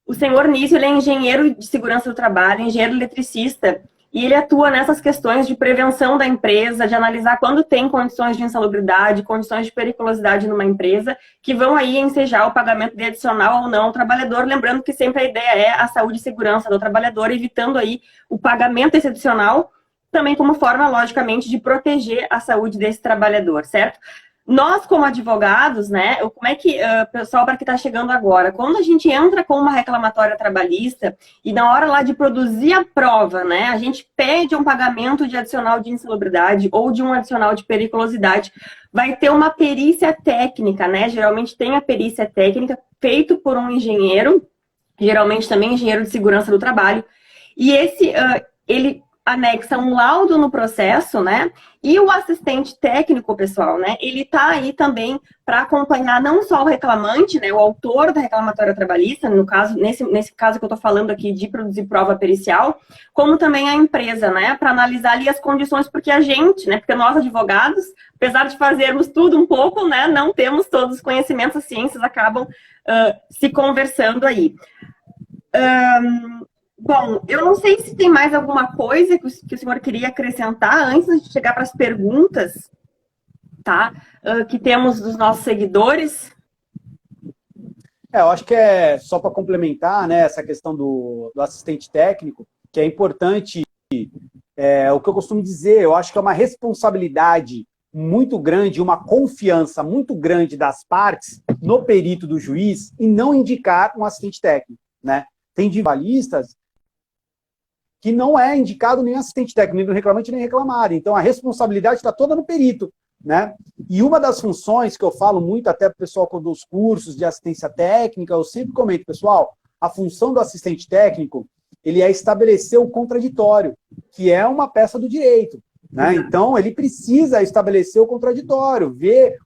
O senhor Nísio, ele é engenheiro de segurança do trabalho, engenheiro eletricista, e ele atua nessas questões de prevenção da empresa, de analisar quando tem condições de insalubridade, condições de periculosidade numa empresa, que vão aí ensejar o pagamento de adicional ou não ao trabalhador, lembrando que sempre a ideia é a saúde e segurança do trabalhador, evitando aí o pagamento desse adicional, também como forma, logicamente, de proteger a saúde desse trabalhador, certo? Nós, como advogados, né, como é que, pessoal, para que está chegando agora, quando a gente entra com uma reclamatória trabalhista e na hora lá de produzir a prova, né, a gente pede um pagamento de adicional de insalubridade ou de um adicional de periculosidade, vai ter uma perícia técnica, né, geralmente tem a perícia técnica feito por um engenheiro, geralmente também engenheiro de segurança do trabalho, e ele anexa um laudo no processo, né? E o assistente técnico, pessoal, né? Ele tá aí também para acompanhar não só o reclamante, né? O autor da reclamatória trabalhista, no caso, nesse caso que eu tô falando aqui de produzir prova pericial, como também a empresa, né? Para analisar ali as condições, porque a gente, né? Porque nós advogados, apesar de fazermos tudo um pouco, né? Não temos todos os conhecimentos, as ciências acabam se conversando aí. Bom, eu não sei se tem mais alguma coisa que o senhor queria acrescentar antes de chegar para as perguntas, tá? Que temos dos nossos seguidores. Eu acho que é só para complementar, né, essa questão do assistente técnico, que é importante, o que eu costumo dizer, eu acho que é uma responsabilidade muito grande, uma confiança muito grande das partes no perito do juiz em não indicar um assistente técnico, né? Tem trabalhistas que não é indicado nem assistente técnico, nem do reclamante, nem reclamado. Então, a responsabilidade está toda no perito, né? E uma das funções que eu falo muito até para o pessoal dos cursos de assistência técnica, eu sempre comento, pessoal, a função do assistente técnico, ele é estabelecer o contraditório, que é uma peça do direito, né? Então, ele precisa estabelecer o contraditório, ver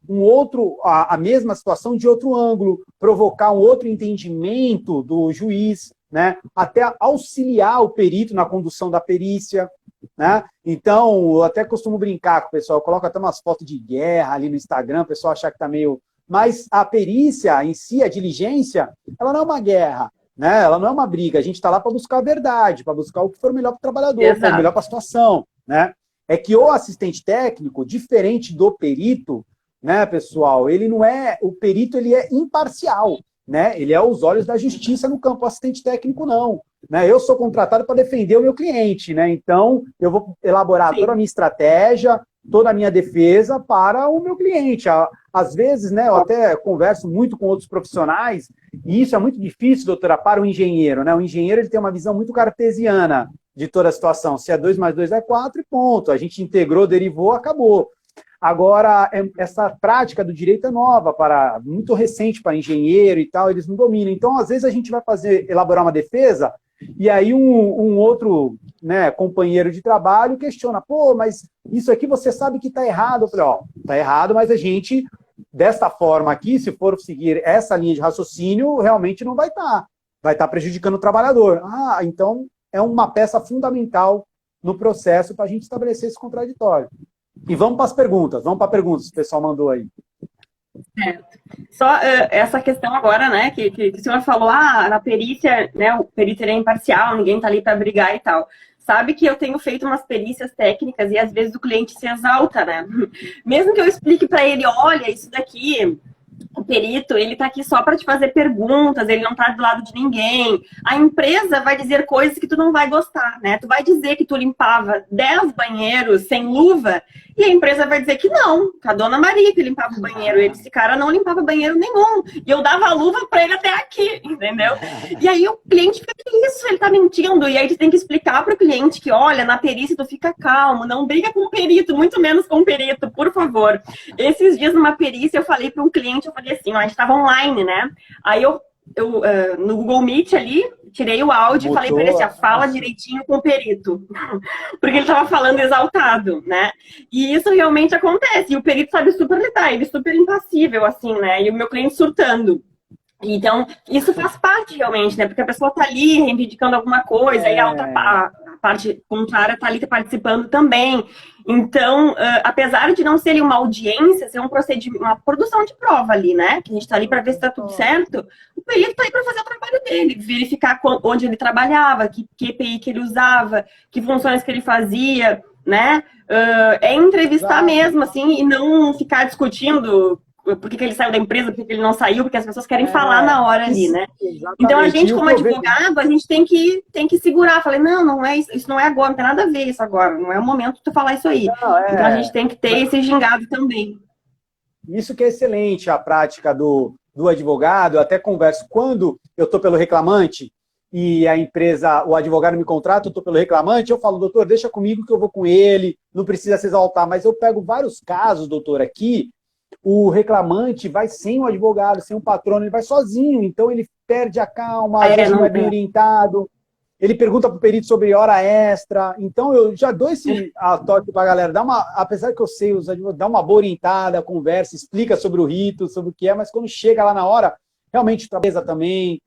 a mesma situação de outro ângulo, provocar um outro entendimento do juiz, né? Até auxiliar o perito na condução da perícia, né? Então, eu até costumo brincar com o pessoal, eu coloco até umas fotos de guerra ali no Instagram, o pessoal achar que tá meio... Mas a perícia em si, a diligência, ela não é uma guerra, né? Ela não é uma briga, a gente está lá para buscar a verdade, para buscar o que for melhor para o trabalhador, o que for melhor para a situação, né? É que o assistente técnico, diferente do perito, né, pessoal, ele não é... O perito, ele é imparcial, né? Ele é os olhos da justiça no campo, o assistente técnico não, né? Eu sou contratado para defender o meu cliente, né? Então eu vou elaborar toda a minha estratégia, toda a minha defesa para o meu cliente. Às vezes, né, eu até converso muito com outros profissionais, e isso é muito difícil, doutora, para o engenheiro, né? O engenheiro, ele tem uma visão muito cartesiana de toda a situação. Se é 2 mais 2 é 4 e ponto. A gente integrou, derivou, acabou. Agora, essa prática do direito é nova, muito recente para engenheiro e tal, eles não dominam. Então, às vezes, a gente vai elaborar uma defesa, e aí um outro, né, companheiro de trabalho questiona, pô, mas isso aqui você sabe que está errado. Eu falei, está errado, mas a gente, desta forma aqui, se for seguir essa linha de raciocínio, realmente não vai estar. Vai estar prejudicando o trabalhador. Então, é uma peça fundamental no processo para a gente estabelecer esse contraditório. E vamos para as perguntas, que o pessoal mandou aí. Certo. Só essa questão agora, né, que o senhor falou, na perícia, né, o perito é imparcial, ninguém tá ali para brigar e tal. Sabe que eu tenho feito umas perícias técnicas e às vezes o cliente se exalta, né? Mesmo que eu explique para ele, olha, isso daqui... O perito, ele tá aqui só para te fazer perguntas, ele não tá do lado de ninguém. A empresa vai dizer coisas que tu não vai gostar, né? Tu vai dizer que tu limpava 10 banheiros sem luva e a empresa vai dizer que não, que a dona Maria que limpava o banheiro. Esse cara não limpava banheiro nenhum. E eu dava a luva para ele até aqui, entendeu? E aí o cliente fica, que isso? Ele tá mentindo. E aí tu tem que explicar pro cliente que, olha, na perícia tu fica calmo, não briga com o perito, muito menos com o perito, por favor. Esses dias numa perícia eu falei para um cliente, eu falei assim, a gente estava online, né? Aí eu no Google Meet ali, tirei o áudio e falei para ele assim, fala direitinho com o perito. Porque ele estava falando exaltado, né? E isso realmente acontece. E o perito sabe super lidar, ele é super impassível, assim, né? E o meu cliente surtando. Então, isso faz parte realmente, né? Porque a pessoa tá ali reivindicando alguma coisa e a parte contrária tá ali participando também. Então, apesar de não ser uma audiência, ser um procedimento, uma produção de prova ali, né? Que a gente tá ali para ver se tá tudo certo, o perito tá aí para fazer o trabalho dele, verificar onde ele trabalhava, que EPI que ele usava, que funções que ele fazia, né? É entrevistar mesmo, assim, e não ficar discutindo por que ele saiu da empresa, por que ele não saiu, porque as pessoas querem falar na hora ali, né? Exatamente. Então a gente, como advogado, a gente tem que segurar. Falei, não é isso não é agora, não tem nada a ver isso agora, não é o momento de tu falar isso aí. Então a gente tem que ter esse gingado também. Isso que é excelente, a prática do advogado. Eu até converso, quando eu estou pelo reclamante e a empresa, o advogado me contrata, eu estou pelo reclamante, eu falo, doutor, deixa comigo que eu vou com ele, não precisa se exaltar. Mas eu pego vários casos, doutor, aqui, o reclamante vai sem o advogado, sem o patrono, ele vai sozinho, então ele perde a calma, às vezes não é bem orientado. ele pergunta para o perito sobre hora extra. Então, eu já dou esse toque para a galera. Apesar que eu sei, os advogados, dá uma boa orientada, conversa, explica sobre o rito, sobre o que é, mas quando chega lá na hora, realmente trabalha também.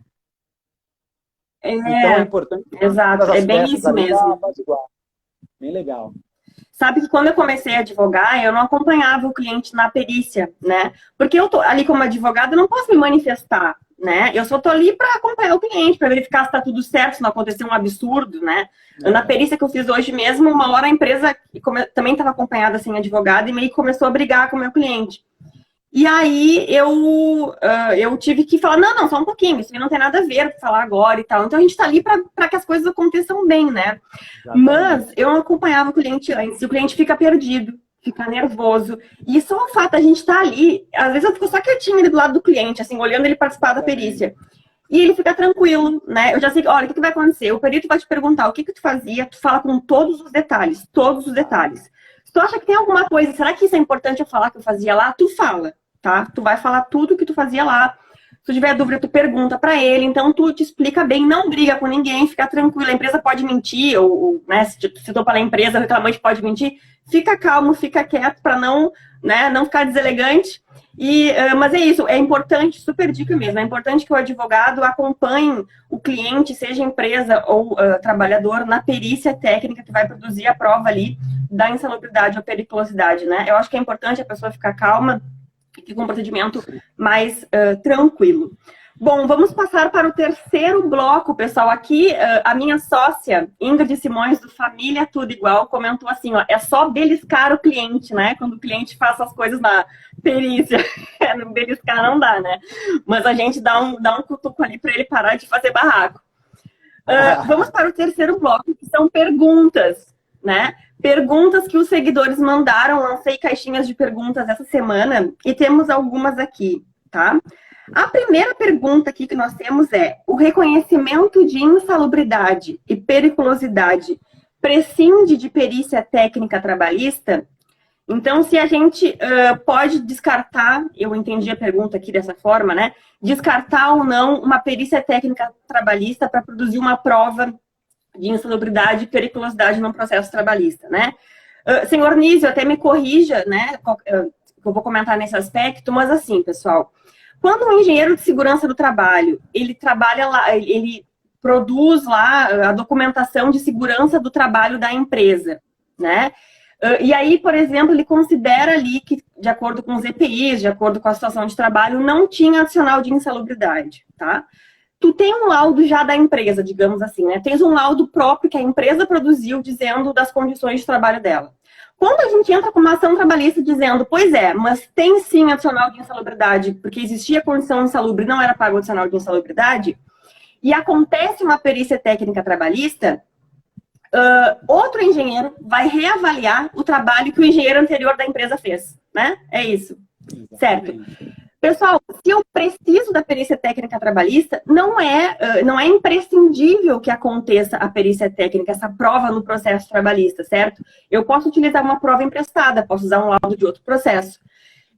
Então, é importante. Exato, é bem isso mesmo. Bem legal. Sabe que quando eu comecei a advogar, eu não acompanhava o cliente na perícia, né? Porque eu tô ali como advogada, eu não posso me manifestar, né? Eu só tô ali para acompanhar o cliente, para verificar se tá tudo certo, se não aconteceu um absurdo, né? Na perícia que eu fiz hoje mesmo, uma hora a empresa também estava acompanhada sem advogada e meio que começou a brigar com o meu cliente. E aí eu tive que falar, não, só um pouquinho, isso aí não tem nada a ver com falar agora e tal. Então a gente tá ali para que as coisas aconteçam bem, né? Exatamente. Mas eu não acompanhava o cliente antes, e o cliente fica perdido, fica nervoso. E só o fato da gente estar ali, às vezes eu fico só quietinha ali do lado do cliente, assim, olhando ele participar da perícia. E ele fica tranquilo, né? Eu já sei, olha, o que vai acontecer? O perito vai te perguntar o que tu fazia, tu fala com todos os detalhes, todos os detalhes. Se tu acha que tem alguma coisa, será que isso é importante eu falar que eu fazia lá? Tu fala, tá? Tu vai falar tudo que tu fazia lá. Se tu tiver dúvida, tu pergunta pra ele. Então, tu te explica bem, não briga com ninguém, fica tranquilo. A empresa pode mentir, ou né, se tu falar a empresa, o reclamante pode mentir. Fica calmo, fica quieto pra não ficar deselegante. Mas é isso, é importante, super dica mesmo, é importante que o advogado acompanhe o cliente, seja empresa ou trabalhador, na perícia técnica que vai produzir a prova ali da insalubridade ou periculosidade, né? Eu acho que é importante a pessoa ficar calma e ter um procedimento mais tranquilo. Bom, vamos passar para o terceiro bloco, pessoal. Aqui, a minha sócia, Ingrid Simões, do Família Tudo Igual, comentou assim, ó, é só beliscar o cliente, né? Quando o cliente faz as coisas na perícia. Beliscar não dá, né? Mas a gente dá um cutuco ali para ele parar de fazer barraco. Vamos para o terceiro bloco, que são perguntas, né? Perguntas que os seguidores mandaram. Lancei caixinhas de perguntas essa semana e temos algumas aqui, tá? A primeira pergunta aqui que nós temos é: o reconhecimento de insalubridade e periculosidade prescinde de perícia técnica trabalhista? Então, se a gente pode descartar, eu entendi a pergunta aqui dessa forma, né? Descartar ou não uma perícia técnica trabalhista para produzir uma prova de insalubridade e periculosidade num processo trabalhista, né? Senhor Nísio, até me corrija, né? Eu vou comentar nesse aspecto, mas assim, pessoal, quando um engenheiro de segurança do trabalho, ele trabalha lá, ele produz lá a documentação de segurança do trabalho da empresa, né? E aí, por exemplo, ele considera ali que, de acordo com os EPIs, de acordo com a situação de trabalho, não tinha adicional de insalubridade, tá? Tu tem um laudo já da empresa, digamos assim, né? Tens um laudo próprio que a empresa produziu dizendo das condições de trabalho dela. Quando a gente entra com uma ação trabalhista dizendo, pois é, mas tem sim adicional de insalubridade, porque existia condição insalubre e não era pago adicional de insalubridade, e acontece uma perícia técnica trabalhista, outro engenheiro vai reavaliar o trabalho que o engenheiro anterior da empresa fez, né? É isso, certo? Pessoal, se eu preciso da perícia técnica trabalhista, não é imprescindível que aconteça a perícia técnica, essa prova no processo trabalhista, certo? Eu posso utilizar uma prova emprestada, posso usar um laudo de outro processo.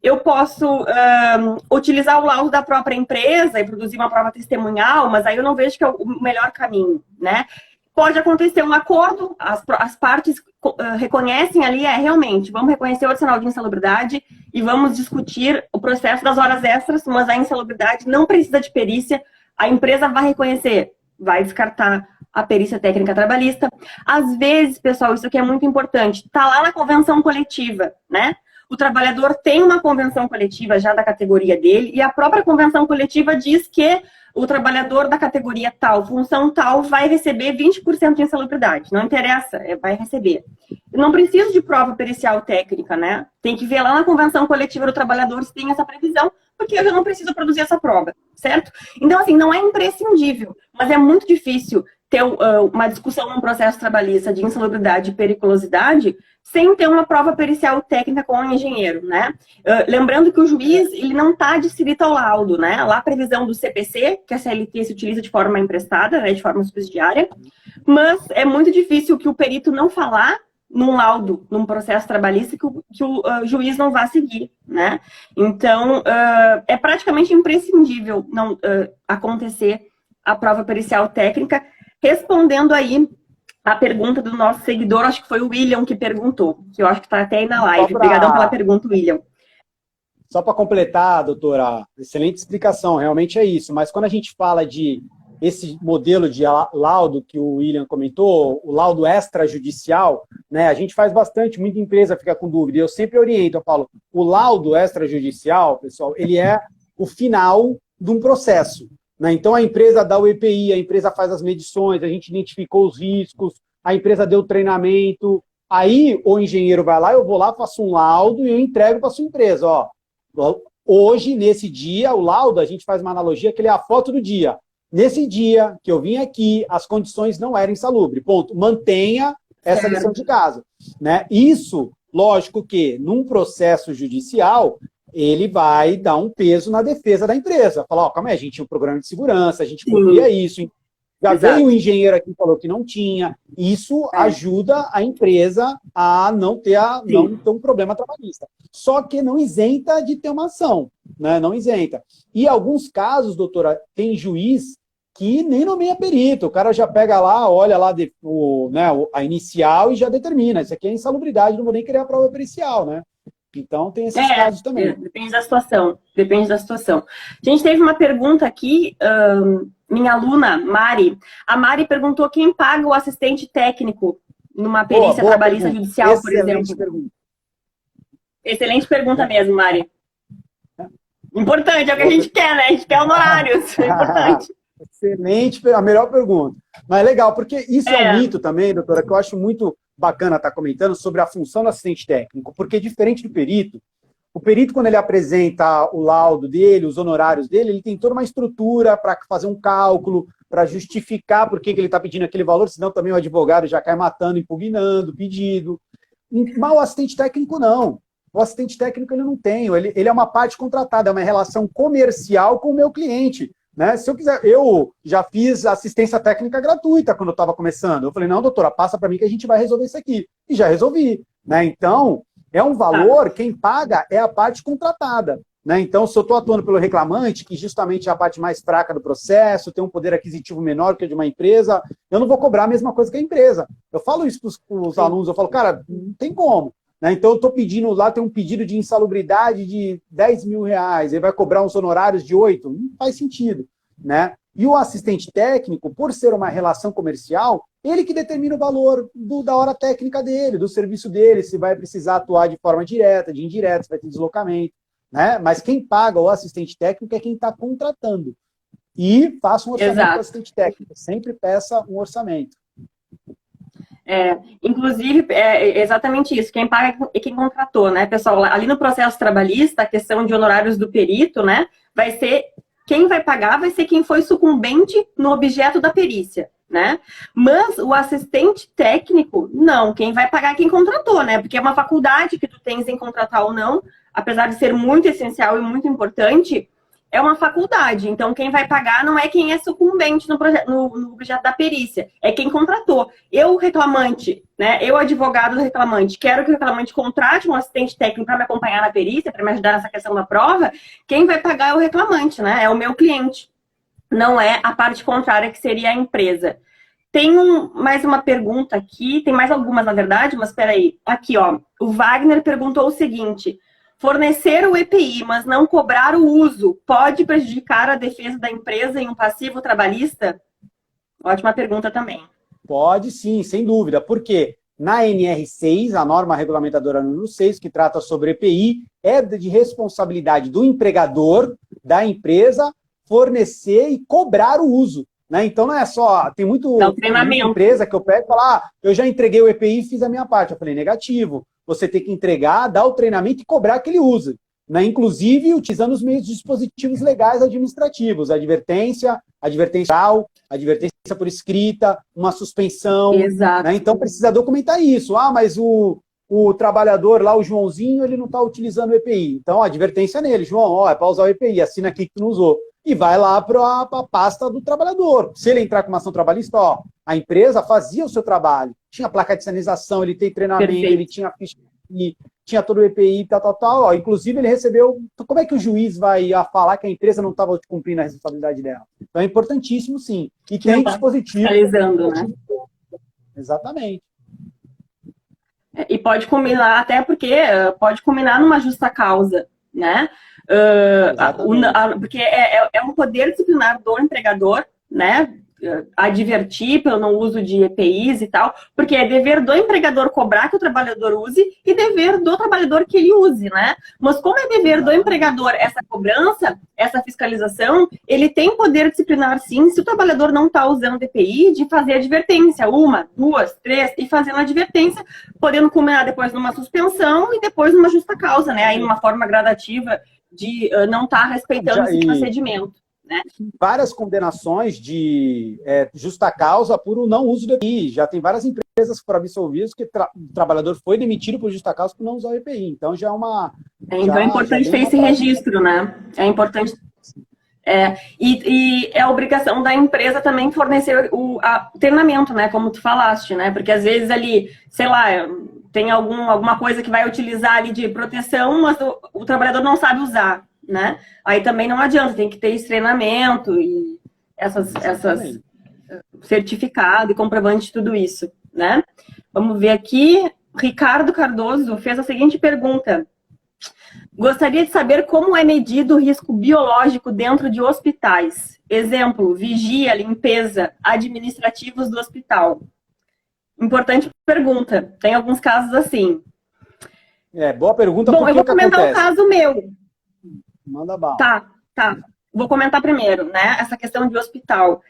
Eu posso utilizar o laudo da própria empresa e produzir uma prova testemunhal, mas aí eu não vejo que é o melhor caminho, né? Pode acontecer um acordo, as partes reconhecem ali, realmente, vamos reconhecer o adicional de insalubridade e vamos discutir o processo das horas extras, mas a insalubridade não precisa de perícia, a empresa vai reconhecer, vai descartar a perícia técnica trabalhista. Às vezes, pessoal, isso aqui é muito importante, está lá na convenção coletiva, né? O trabalhador tem uma convenção coletiva já da categoria dele e a própria convenção coletiva diz que o trabalhador da categoria tal, função tal, vai receber 20% de insalubridade. Não interessa, vai receber. Eu não preciso de prova pericial técnica, né? Tem que ver lá na convenção coletiva do trabalhador se tem essa previsão, porque eu já não preciso produzir essa prova, certo? Então, assim, não é imprescindível, mas é muito difícil ter uma discussão num processo trabalhista de insalubridade e periculosidade sem ter uma prova pericial técnica com o engenheiro, né? Lembrando que o juiz, ele não está adscrito ao laudo, né? Lá a previsão do CPC, que a CLT se utiliza de forma emprestada, né, de forma subsidiária, mas é muito difícil que o perito não falar num laudo, num processo trabalhista, que o juiz não vá seguir, né? Então, é praticamente imprescindível não acontecer a prova pericial técnica. Respondendo aí a pergunta do nosso seguidor, acho que foi o William que perguntou, que eu acho que está até aí na live. Obrigadão pela pergunta, William. Só para completar, doutora, excelente explicação, realmente é isso. Mas quando a gente fala de esse modelo de laudo que o William comentou, o laudo extrajudicial, né, a gente faz bastante, muita empresa fica com dúvida. Eu sempre oriento, eu falo, o laudo extrajudicial, pessoal, ele é o final de um processo. Né? Então, a empresa dá o EPI, a empresa faz as medições, a gente identificou os riscos, a empresa deu treinamento, aí o engenheiro vai lá, eu vou lá, faço um laudo e eu entrego para a sua empresa. Ó, hoje, nesse dia, o laudo, a gente faz uma analogia que ele é a foto do dia. Nesse dia que eu vim aqui, as condições não eram insalubres. Ponto. Mantenha essa lição de casa. Né? Isso, lógico que, num processo judicial, ele vai dar um peso na defesa da empresa. Falar, ó, calma aí, a gente tinha um programa de segurança, a gente cumpria isso. Já veio o engenheiro aqui e falou que não tinha. Isso ajuda a empresa a não ter um problema trabalhista. Só que não isenta de ter uma ação. Né? Não isenta. E alguns casos, doutora, tem juiz que nem nomeia perito. O cara já pega lá, olha lá a inicial e já determina. Isso aqui é insalubridade, não vou nem querer a prova pericial, né? Então, tem esses casos também. Depende da situação. Depende da situação. A gente teve uma pergunta aqui, minha aluna, Mari. A Mari perguntou quem paga o assistente técnico numa perícia trabalhista pergunta. Judicial, Excelente por exemplo. Pergunta. Excelente pergunta mesmo, Mari. Importante, é o que a gente quer, né? A gente quer honorários. É importante. Excelente, a melhor pergunta. Mas é legal, porque isso é um mito também, doutora, que eu acho muito bacana estar comentando sobre a função do assistente técnico, porque diferente do perito, o perito, quando ele apresenta o laudo dele, os honorários dele, ele tem toda uma estrutura para fazer um cálculo, para justificar por que ele está pedindo aquele valor, senão também o advogado já cai matando, impugnando o pedido. Mas o assistente técnico não. O assistente técnico ele não tem, ele é uma parte contratada, é uma relação comercial com o meu cliente. Né? Se eu quiser, eu já fiz assistência técnica gratuita quando eu estava começando. Eu falei, não, doutora, passa para mim que a gente vai resolver isso aqui. E já resolvi. Né? Então, é um valor, quem paga é a parte contratada. Né? Então, se eu estou atuando pelo reclamante, que justamente é a parte mais fraca do processo, tem um poder aquisitivo menor que o de uma empresa, eu não vou cobrar a mesma coisa que a empresa. Eu falo isso para os alunos, eu falo, cara, não tem como. Né? Então, eu estou pedindo lá, tem um pedido de insalubridade de 10 mil reais, ele vai cobrar uns honorários de 8, não faz sentido. Né? E o assistente técnico, por ser uma relação comercial, ele que determina o valor da hora técnica dele, do serviço dele, se vai precisar atuar de forma direta, de indireta, se vai ter deslocamento. Né? Mas quem paga o assistente técnico é quem está contratando. E faça um orçamento para o assistente técnico, sempre peça um orçamento. Inclusive, é exatamente isso. Quem paga é quem contratou, né, pessoal? Ali no processo trabalhista, a questão de honorários do perito, né, vai ser quem vai pagar vai ser quem foi sucumbente no objeto da perícia, né? Mas o assistente técnico, não. Quem vai pagar é quem contratou, né? Porque é uma faculdade que tu tens em contratar ou não, apesar de ser muito essencial e muito importante, é uma faculdade. Então, quem vai pagar não é quem é sucumbente no objeto da perícia, é quem contratou. Eu, reclamante, né? Eu, advogado do reclamante, quero que o reclamante contrate um assistente técnico para me acompanhar na perícia, para me ajudar nessa questão da prova. Quem vai pagar é o reclamante, né? É o meu cliente. Não é a parte contrária, que seria a empresa. Tem mais uma pergunta aqui, tem mais algumas, na verdade, mas peraí. Aqui, ó. O Wagner perguntou o seguinte: fornecer o EPI, mas não cobrar o uso, pode prejudicar a defesa da empresa em um passivo trabalhista? Ótima pergunta também. Pode sim, sem dúvida. Por quê? Na NR6, a norma regulamentadora número 6, que trata sobre EPI, é de responsabilidade do empregador, da empresa, fornecer e cobrar o uso. Né? Então não é só... Tem muita empresa que eu pego e falo, eu já entreguei o EPI e fiz a minha parte. Eu falei, negativo. Você tem que entregar, dar o treinamento e cobrar que ele use. Né? Inclusive, utilizando os meios de dispositivos legais administrativos. Advertência oral, advertência por escrita, uma suspensão. Exato. Né? Então, precisa documentar isso. Mas o trabalhador lá, o Joãozinho, ele não está utilizando o EPI. Então, advertência nele. João, é para usar o EPI, assina aqui que tu não usou. E vai lá para a pasta do trabalhador. Se ele entrar com uma ação trabalhista, a empresa fazia o seu trabalho. Tinha placa de sinalização, ele tem treinamento, Perfeito. Ele tinha ficha, tinha todo o EPI, tal. Ó, inclusive, ele recebeu... Como é que o juiz vai falar que a empresa não estava cumprindo a responsabilidade dela? Então, é importantíssimo, sim. E Que não tem tá dispositivo... fiscalizando, né? Exatamente. E pode combinar, até porque pode combinar numa justa causa, né? Porque é um poder disciplinar do empregador, né? Advertir pelo não uso de EPIs e tal, porque é dever do empregador cobrar que o trabalhador use e dever do trabalhador que ele use, né? Mas como é dever do empregador essa cobrança, essa fiscalização, ele tem poder disciplinar sim, se o trabalhador não está usando EPI, de fazer advertência, 1, 2, 3, e fazendo advertência, podendo culminar depois numa suspensão e depois numa justa causa, né? Aí numa forma gradativa de não estar respeitando esse procedimento. Né? Várias condenações de justa causa por o não uso do EPI. Já tem várias empresas que foram absolvidas que o trabalhador foi demitido por justa causa por não usar o EPI. Então já é uma... Então é importante ter esse registro, né? É importante... E é a obrigação da empresa também fornecer o treinamento, né? Como tu falaste, né? Porque às vezes ali, sei lá, tem alguma coisa que vai utilizar ali de proteção, mas o trabalhador não sabe usar. Né? Aí também não adianta, tem que ter esse treinamento e essas certificado e comprovante de tudo isso, né? Vamos ver aqui, Ricardo Cardoso fez a seguinte pergunta: gostaria de saber como é medido o risco biológico dentro de hospitais. Exemplo, vigia, limpeza, administrativos do hospital. Importante pergunta, tem alguns casos assim. Boa pergunta. Bom, eu vou comentar o caso meu. Manda bala. Tá. Vou comentar primeiro, né? Essa questão de hospital.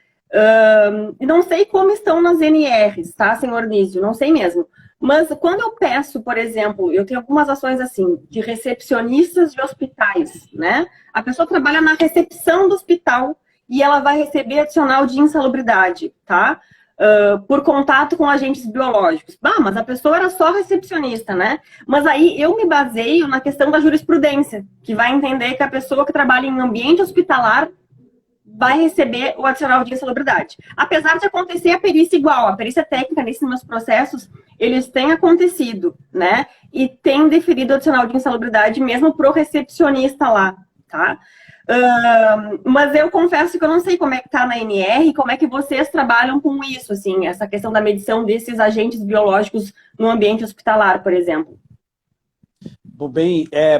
Não sei como estão nas NRs, tá, senhor Nísio? Não sei mesmo. Mas quando eu peço, por exemplo, eu tenho algumas ações assim, de recepcionistas de hospitais, né? A pessoa trabalha na recepção do hospital e ela vai receber adicional de insalubridade, tá? Por contato com agentes biológicos. Mas a pessoa era só recepcionista, né? Mas aí eu me baseio na questão da jurisprudência, que vai entender que a pessoa que trabalha em ambiente hospitalar vai receber o adicional de insalubridade. Apesar de acontecer a perícia igual, a perícia técnica nesses meus processos, eles têm acontecido, né? E tem deferido o adicional de insalubridade mesmo pro recepcionista lá, tá? Mas eu confesso que eu não sei como é que tá na NR, como é que vocês trabalham com isso, assim, essa questão da medição desses agentes biológicos no ambiente hospitalar, por exemplo.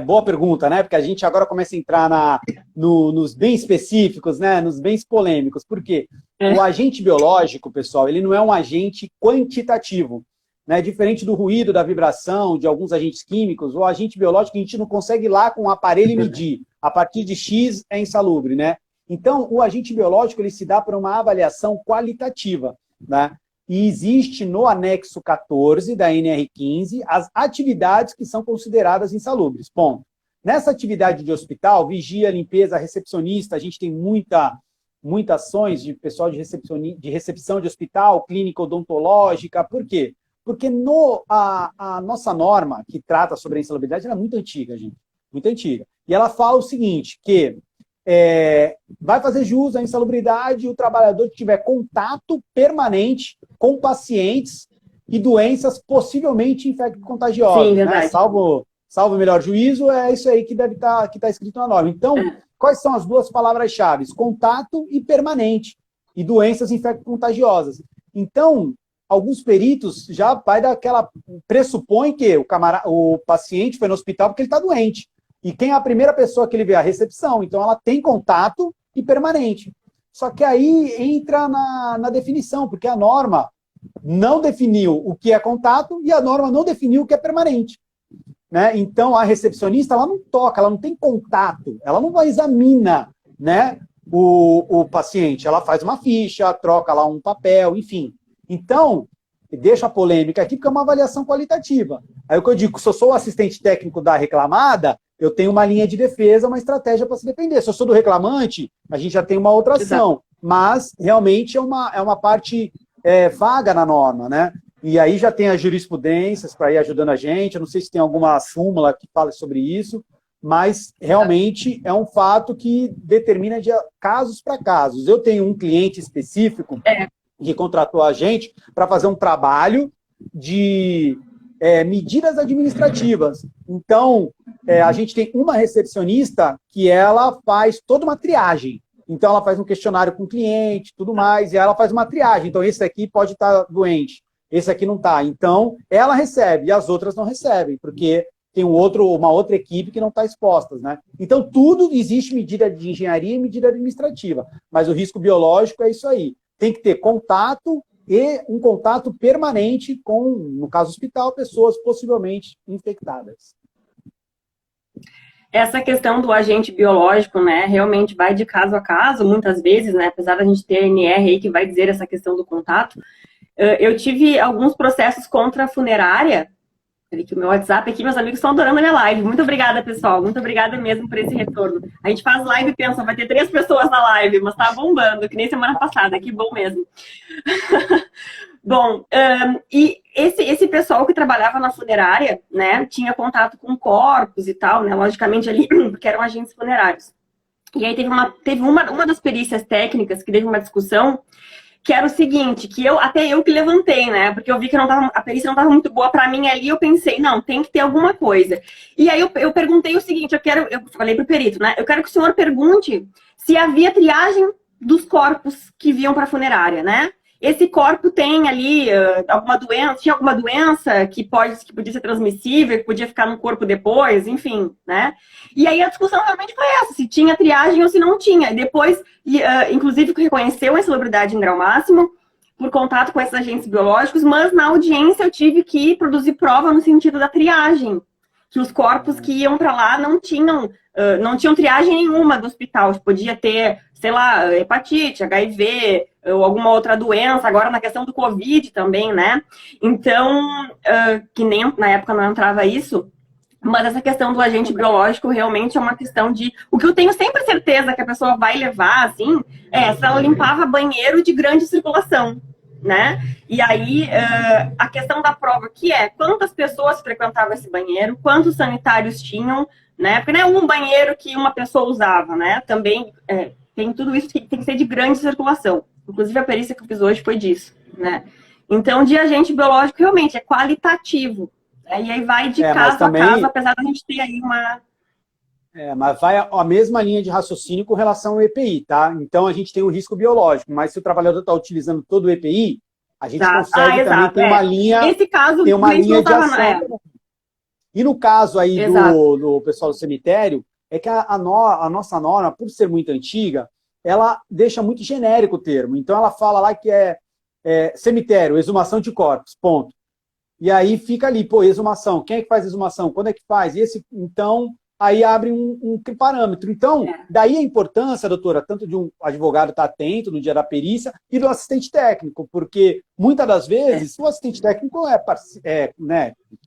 Boa pergunta, né? Porque a gente agora começa a entrar nos bem específicos, né? Nos bens polêmicos. Por quê? O agente biológico, pessoal, ele não é um agente quantitativo, né? Diferente do ruído, da vibração, de alguns agentes químicos, o agente biológico a gente não consegue ir lá com um aparelho e medir. A partir de X é insalubre, né? Então, o agente biológico ele se dá por uma avaliação qualitativa, né? E existe no anexo 14 da NR15 as atividades que são consideradas insalubres. Ponto. Nessa atividade de hospital, vigia, limpeza, recepcionista, a gente tem muitas ações de pessoal de recepção de hospital, clínica odontológica. Por quê? Porque a nossa norma que trata sobre a insalubridade ela é muito antiga, gente. Muito antiga. E ela fala o seguinte, que vai fazer jus à insalubridade o trabalhador que tiver contato permanente com pacientes e doenças possivelmente infecto-contagiosas. Sim, né? Salvo o melhor juízo, é isso aí que deve estar escrito na norma. Então, quais são as duas palavras-chave? Contato e permanente. E doenças infecto-contagiosas. Então, alguns peritos já vai daquela... pressupõe que o paciente foi no hospital porque ele está doente. E quem é a primeira pessoa que ele vê? A recepção. Então, ela tem contato e permanente. Só que aí entra na definição, porque a norma não definiu o que é contato e a norma não definiu o que é permanente. Né? Então, a recepcionista, ela não toca, ela não tem contato, ela não examina, né, o paciente. Ela faz uma ficha, troca lá um papel, enfim. Então, deixa a polêmica aqui, porque é uma avaliação qualitativa. Aí o que eu digo, se eu sou o assistente técnico da reclamada, eu tenho uma linha de defesa, uma estratégia para se defender. Se eu sou do reclamante, a gente já tem uma outra ação. Exato. Mas, realmente, é uma parte vaga na norma, né? E aí já tem as jurisprudências para ir ajudando a gente. Eu não sei se tem alguma súmula que fale sobre isso, mas, realmente, é um fato que determina de casos para casos. Eu tenho um cliente específico que contratou a gente para fazer um trabalho de medidas administrativas. Então, a gente tem uma recepcionista que ela faz toda uma triagem. Então, ela faz um questionário com o cliente, tudo mais, e ela faz uma triagem. Então, esse aqui pode estar doente, esse aqui não está. Então, ela recebe e as outras não recebem, porque tem uma outra equipe que não está exposta, né? Então, tudo existe medida de engenharia e medida administrativa. Mas o risco biológico é isso aí. Tem que ter contato e um contato permanente com, no caso hospital, pessoas possivelmente infectadas. Essa questão do agente biológico, né, realmente vai de caso a caso, muitas vezes, né, apesar da gente ter a NR aí que vai dizer essa questão do contato. Eu tive alguns processos contra a funerária. Peraí que o meu WhatsApp aqui, meus amigos estão adorando a minha live. Muito obrigada, pessoal. Muito obrigada mesmo por esse retorno. A gente faz live e pensa, vai ter 3 pessoas na live, mas tá bombando, que nem semana passada. Que bom mesmo. Bom, e esse pessoal que trabalhava na funerária, né, tinha contato com corpos e tal, né, logicamente ali, porque eram agentes funerários. E aí teve uma das perícias técnicas que teve uma discussão, que era o seguinte, que até eu que levantei, né? Porque eu vi que a perícia não estava muito boa para mim ali, eu pensei, não, tem que ter alguma coisa. E aí eu perguntei o seguinte, eu falei pro perito, né? Eu quero que o senhor pergunte se havia triagem dos corpos que viam para a funerária, né? Esse corpo tem ali alguma doença, tinha alguma doença que podia ser transmissível, que podia ficar no corpo depois, enfim, né? E aí a discussão realmente foi essa, se tinha triagem ou se não tinha. E depois, inclusive, reconheceu a insalubridade em grau máximo por contato com esses agentes biológicos, mas na audiência eu tive que produzir prova no sentido da triagem, que os corpos que iam para lá não tinham triagem nenhuma do hospital, podia ter, sei lá, hepatite, HIV, ou alguma outra doença, agora na questão do Covid também, né? Então, que nem na época não entrava isso, mas essa questão do agente biológico realmente é uma questão de... O que eu tenho sempre certeza que a pessoa vai levar, assim, se ela limpava banheiro de grande circulação, né? E aí, a questão da prova, que é quantas pessoas frequentavam esse banheiro, quantos sanitários tinham, né? Porque não é um banheiro que uma pessoa usava, né? Também tem tudo isso que tem que ser de grande circulação. Inclusive, a perícia que eu fiz hoje foi disso, né? Então, de agente biológico, realmente, é qualitativo. E aí vai de caso também... a caso, apesar da gente ter aí uma... mas vai a mesma linha de raciocínio com relação ao EPI, tá? Então, a gente tem o risco biológico, mas se o trabalhador está utilizando todo o EPI, a gente consegue também ter uma linha... Nesse caso, tem uma linha de ação. E no caso aí do pessoal do cemitério, é que a nossa norma, por ser muito antiga, ela deixa muito genérico o termo. Então, ela fala lá que é cemitério, exumação de corpos, ponto. E aí fica ali, exumação. Quem é que faz exumação? Quando é que faz? Então, aí abre um parâmetro. Então, daí a importância, doutora, tanto de um advogado estar atento no dia da perícia e do assistente técnico, porque muitas das vezes o assistente técnico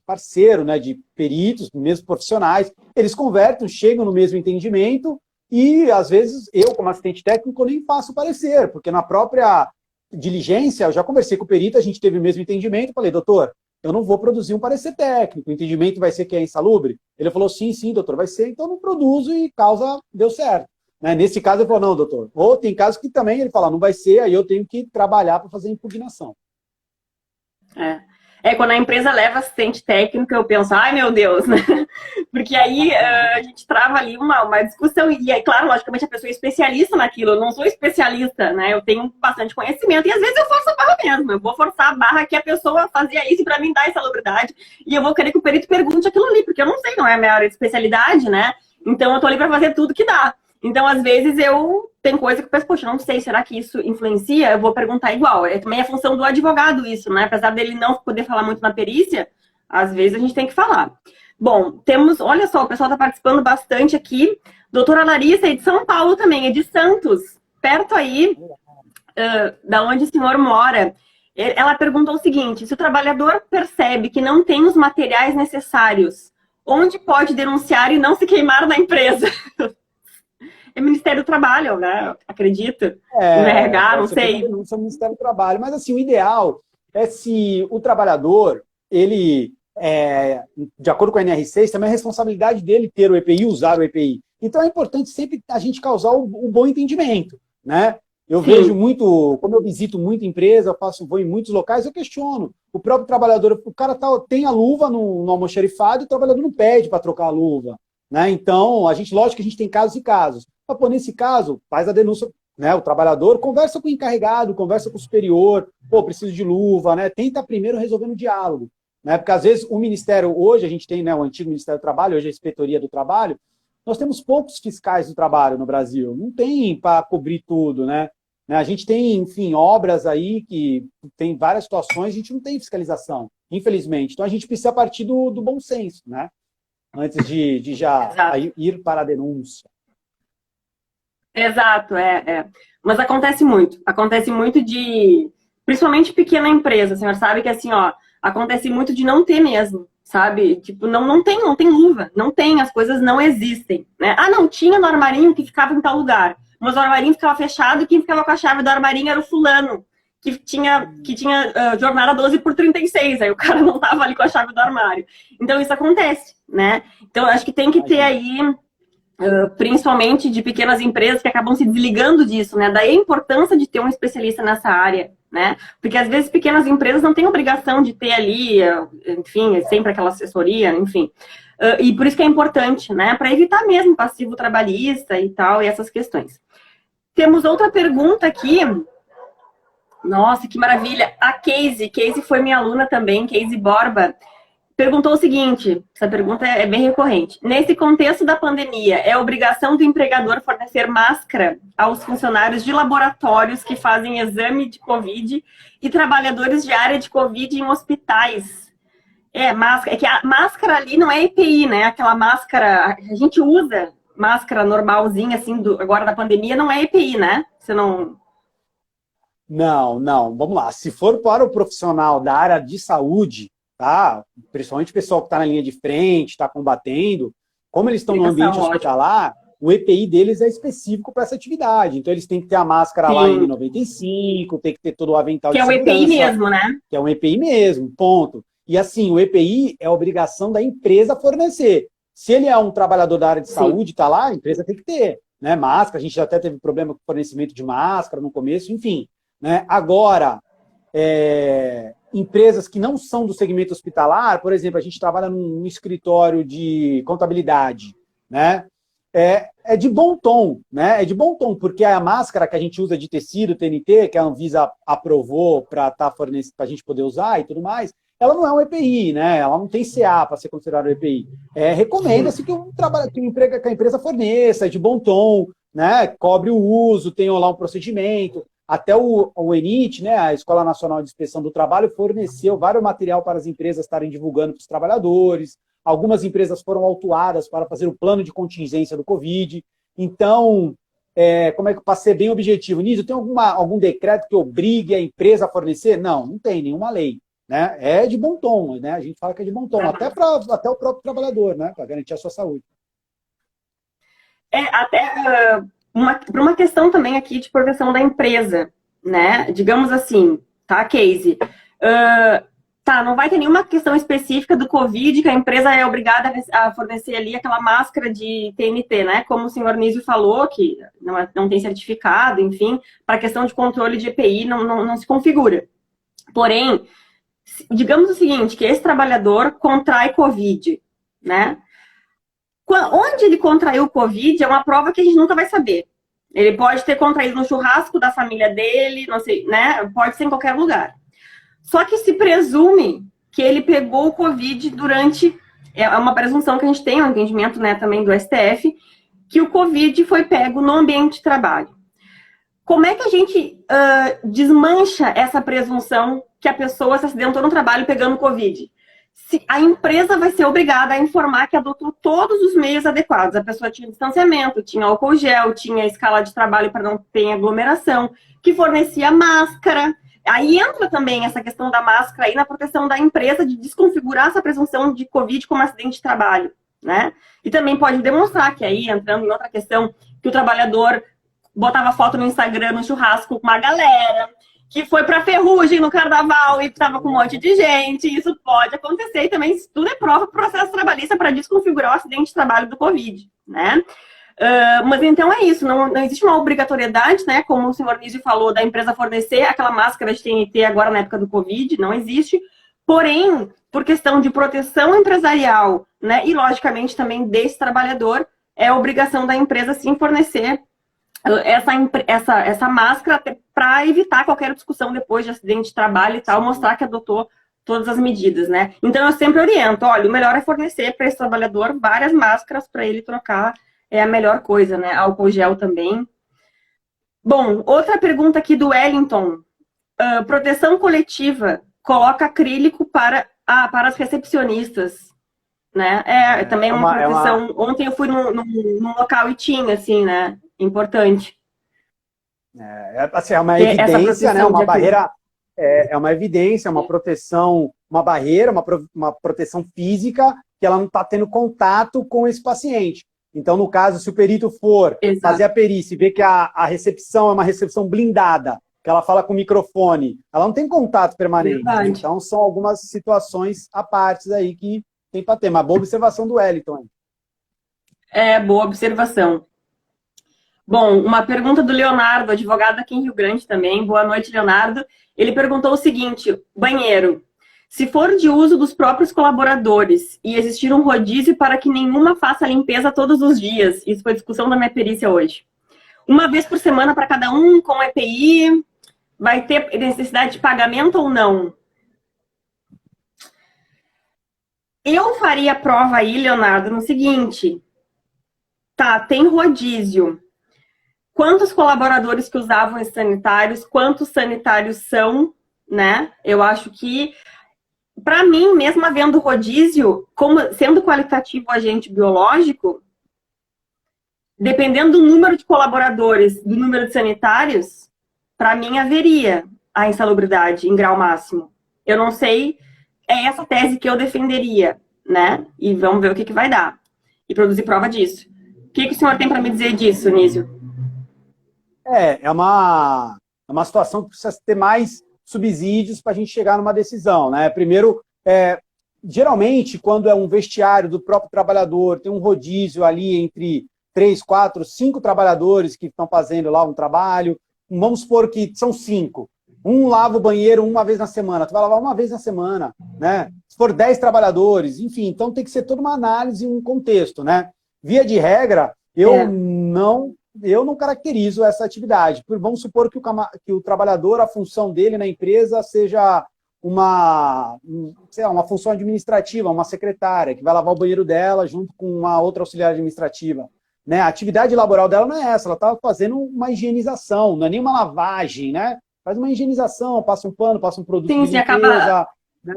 parceiro, né, de peritos, mesmo profissionais, eles convertem, chegam no mesmo entendimento e, às vezes, eu, como assistente técnico, nem faço parecer, porque na própria diligência, eu já conversei com o perito, a gente teve o mesmo entendimento, falei, doutor, eu não vou produzir um parecer técnico, o entendimento vai ser que é insalubre? Ele falou, sim, doutor, vai ser, então eu não produzo e causa, deu certo. Né? Nesse caso, ele falou, não, doutor. Ou tem casos que também ele fala, não vai ser, aí eu tenho que trabalhar para fazer impugnação. Quando a empresa leva assistente técnico, eu penso, ai meu Deus, né? Porque aí a gente trava ali uma discussão, e aí, claro, logicamente a pessoa é especialista naquilo, eu não sou especialista, né? Eu tenho bastante conhecimento, e às vezes eu forço a barra mesmo, eu vou forçar a barra que a pessoa fazia isso pra mim dar insalubridade, e eu vou querer que o perito pergunte aquilo ali, porque eu não sei, não é a minha área de especialidade, né? Então eu tô ali pra fazer tudo que dá. Então, às vezes, tem coisa que eu penso, poxa, não sei, será que isso influencia? Eu vou perguntar igual. Também a função do advogado isso, né? Apesar dele não poder falar muito na perícia, às vezes a gente tem que falar. Bom, olha só, o pessoal está participando bastante aqui. Doutora Larissa é de São Paulo também, é de Santos, perto aí da onde o senhor mora. Ela perguntou o seguinte, se o trabalhador percebe que não tem os materiais necessários, onde pode denunciar e não se queimar na empresa? É Ministério do Trabalho, né? Acredito. No RH, não sei. É o Ministério do Trabalho. Mas, assim, o ideal é se o trabalhador, ele, de acordo com a NR6, também é a responsabilidade dele ter o EPI, usar o EPI. Então, é importante sempre a gente causar o bom entendimento, né? Eu Sim. vejo muito, como eu visito muita empresa, vou em muitos locais, eu questiono. O próprio trabalhador, o cara tem a luva no almoxarifado e o trabalhador não pede para trocar a luva. Né? Então, lógico que a gente tem casos e casos. Mas, pô, nesse caso, faz a denúncia, né? O trabalhador conversa com o encarregado, conversa com o superior, pô, preciso de luva, né? Tenta primeiro resolver no diálogo. Né? Porque às vezes o Ministério, hoje a gente tem, né, o antigo Ministério do Trabalho, hoje a Inspetoria do Trabalho, nós temos poucos fiscais do trabalho no Brasil, não tem para cobrir tudo, né? A gente tem, enfim, obras aí que tem várias situações, a gente não tem fiscalização, infelizmente. Então a gente precisa partir do bom senso, né? Antes de já ir para a denúncia. Exato, Mas acontece muito de, principalmente pequena empresa, o senhor sabe que assim, ó, acontece muito de não ter mesmo, sabe? Tipo, não tem luva, não tem, as coisas não existem, né? Ah, não, tinha no armarinho que ficava em tal lugar, mas o armarinho ficava fechado e quem ficava com a chave do armarinho era o fulano, que tinha jornada 12 por 36, aí o cara não tava ali com a chave do armário. Então isso acontece, né? Então acho que tem que ter aí, principalmente de pequenas empresas que acabam se desligando disso, né? Daí a importância de ter um especialista nessa área, né? Porque às vezes pequenas empresas não têm obrigação de ter ali, enfim, sempre aquela assessoria, enfim. E por isso que é importante, né? Para evitar mesmo passivo trabalhista e tal, e essas questões. Temos outra pergunta aqui. Nossa, que maravilha. A Casey foi minha aluna também, Casey Borba, perguntou o seguinte, essa pergunta é bem recorrente. Nesse contexto da pandemia, é obrigação do empregador fornecer máscara aos funcionários de laboratórios que fazem exame de Covid e trabalhadores de área de Covid em hospitais? Máscara. É que a máscara ali não é EPI, né? Aquela máscara, a gente usa máscara normalzinha, assim, agora da pandemia, não é EPI, né? Você não... Não, vamos lá. Se for para o profissional da área de saúde, tá? Principalmente o pessoal que está na linha de frente, está combatendo, como eles estão no ambiente hospitalar, o EPI deles é específico para essa atividade. Então, eles têm que ter a máscara lá em N95, tem que ter todo o avental de segurança. Que é o EPI mesmo, né? Que é um EPI mesmo, ponto. E assim, o EPI é obrigação da empresa fornecer. Se ele é um trabalhador da área de saúde, está lá, a empresa tem que ter, né? Máscara, a gente até teve problema com o fornecimento de máscara no começo, enfim. Né? Agora, empresas que não são do segmento hospitalar, por exemplo, a gente trabalha num escritório de contabilidade, né? É de bom tom, né? É de bom tom, porque a máscara que a gente usa de tecido, TNT, que a Anvisa aprovou para a gente poder usar e tudo mais, ela não é um EPI, né? Ela não tem CA para ser considerada um EPI. Recomenda-se que a empresa forneça, é de bom tom, né? Cobre o uso, tem lá um procedimento. Até o ENIT, né, a Escola Nacional de Inspeção do Trabalho, forneceu vários material para as empresas estarem divulgando para os trabalhadores. Algumas empresas foram autuadas para fazer o plano de contingência do Covid. Então, para ser bem objetivo nisso, tem algum decreto que obrigue a empresa a fornecer? Não tem nenhuma lei. Né? É de bom tom, né? A gente fala que é de bom tom, até o próprio trabalhador, né, para garantir a sua saúde. Para uma questão também aqui de proteção da empresa, né? Digamos assim, tá, Casey? Não vai ter nenhuma questão específica do Covid que a empresa é obrigada a fornecer ali aquela máscara de TNT, né? Como o senhor Nísio falou, que não tem certificado, enfim, para a questão de controle de EPI não se configura. Porém, digamos o seguinte, que esse trabalhador contrai Covid, né? Onde ele contraiu o Covid é uma prova que a gente nunca vai saber. Ele pode ter contraído no churrasco da família dele, não sei, né? Pode ser em qualquer lugar. Só que se presume que ele pegou o Covid durante... É uma presunção que a gente tem, um entendimento, né, também do STF, que o Covid foi pego no ambiente de trabalho. Como é que a gente desmancha essa presunção que a pessoa se acidentou no trabalho pegando Covid? A empresa vai ser obrigada a informar que adotou todos os meios adequados. A pessoa tinha distanciamento, tinha álcool gel, tinha escala de trabalho para não ter aglomeração, que fornecia máscara. Aí entra também essa questão da máscara aí na proteção da empresa de desconfigurar essa presunção de Covid como acidente de trabalho, né? E também pode demonstrar que aí, entrando em outra questão, que o trabalhador botava foto no Instagram, no churrasco com uma galera, que foi para Ferrugem no carnaval e estava com um monte de gente. Isso pode acontecer e também isso tudo é prova para o processo trabalhista para desconfigurar o acidente de trabalho do Covid, né? Mas então é isso, não existe uma obrigatoriedade, né, como o senhor Nísio falou, da empresa fornecer aquela máscara de TNT agora na época do Covid, não existe. Porém, por questão de proteção empresarial, né, e logicamente também desse trabalhador, é obrigação da empresa sim fornecer essa máscara para evitar qualquer discussão depois de acidente de trabalho e tal, mostrar que adotou todas as medidas, né? Então eu sempre oriento, olha, o melhor é fornecer para esse trabalhador várias máscaras para ele trocar, é a melhor coisa, né? Álcool gel também. Bom, outra pergunta aqui do Wellington. Proteção coletiva coloca acrílico para as recepcionistas, né? Também é uma proteção. Ontem eu fui num local e tinha, assim, né? Importante. Assim, é uma evidência, né? Uma barreira, é uma evidência, uma proteção, uma barreira, uma proteção física que ela não está tendo contato com esse paciente. Então, no caso, se o perito for fazer a perícia e ver que a recepção é uma recepção blindada, que ela fala com microfone, ela não tem contato permanente. Verdade. Então, são algumas situações à parte aí que tem para ter. Uma boa observação do Wellington. Boa observação. Bom, uma pergunta do Leonardo, advogado aqui em Rio Grande também. Boa noite, Leonardo. Ele perguntou o seguinte: banheiro. Se for de uso dos próprios colaboradores e existir um rodízio para que nenhuma faça a limpeza todos os dias, isso foi discussão da minha perícia hoje. Uma vez por semana para cada um, com EPI, vai ter necessidade de pagamento ou não? Eu faria a prova aí, Leonardo, no seguinte. Tá, tem rodízio. Quantos colaboradores que usavam esses sanitários? Quantos sanitários são, né? Eu acho que, para mim, mesmo havendo rodízio, como sendo qualitativo agente biológico, dependendo do número de colaboradores, do número de sanitários, para mim haveria a insalubridade em grau máximo. Eu não sei, é essa tese que eu defenderia, né? E vamos ver o que vai dar. E produzir prova disso. O que o senhor tem para me dizer disso, Nísio? É uma situação que precisa ter mais subsídios para a gente chegar numa decisão, né? Primeiro, geralmente, quando é um vestiário do próprio trabalhador, tem um rodízio ali entre 3, 4, 5 trabalhadores que estão fazendo lá um trabalho, vamos supor que são 5. Um lava o banheiro uma vez na semana, tu vai lavar uma vez na semana, né? Se for 10 trabalhadores, enfim, então tem que ser toda uma análise, um contexto, né? Via de regra, eu não caracterizo essa atividade. Vamos supor que o trabalhador, a função dele na empresa seja uma função administrativa, uma secretária, que vai lavar o banheiro dela junto com uma outra auxiliar administrativa. Né? A atividade laboral dela não é essa, ela está fazendo uma higienização, não é nem uma lavagem, né? Faz uma higienização, passa um pano, passa um produto de limpeza, né?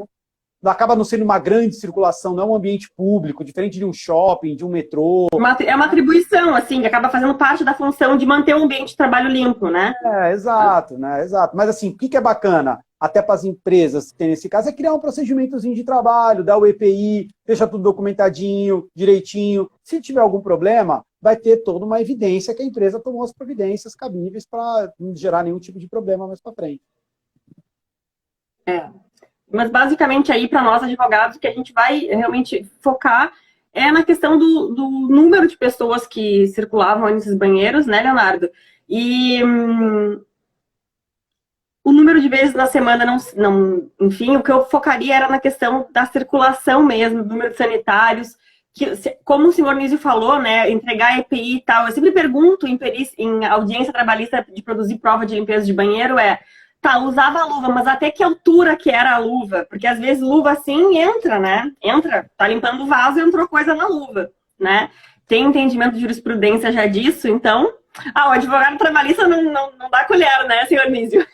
Acaba não sendo uma grande circulação, não é um ambiente público, diferente de um shopping, de um metrô. É uma atribuição, assim, que acaba fazendo parte da função de manter o ambiente de trabalho limpo, né? Exato, né? Exato. Mas assim, o que é bacana, até para as empresas que tem nesse caso, é criar um procedimentozinho de trabalho, dar o EPI, deixar tudo documentadinho, direitinho. Se tiver algum problema, vai ter toda uma evidência que a empresa tomou as providências cabíveis para não gerar nenhum tipo de problema mais para frente. Mas basicamente aí para nós advogados, o que a gente vai realmente focar é na questão do número de pessoas que circulavam nesses banheiros, né, Leonardo? E o número de vezes na semana enfim, o que eu focaria era na questão da circulação mesmo, do número de sanitários, que, como o senhor Nísio falou, né, entregar EPI e tal, eu sempre pergunto em audiência trabalhista de produzir prova de limpeza de banheiro tá, usava a luva, mas até que altura que era a luva? Porque às vezes luva assim entra, né? Entra, tá limpando o vaso e entrou coisa na luva, né? Tem entendimento de jurisprudência já disso, então... o advogado trabalhista não dá colher, né, senhor Nísio?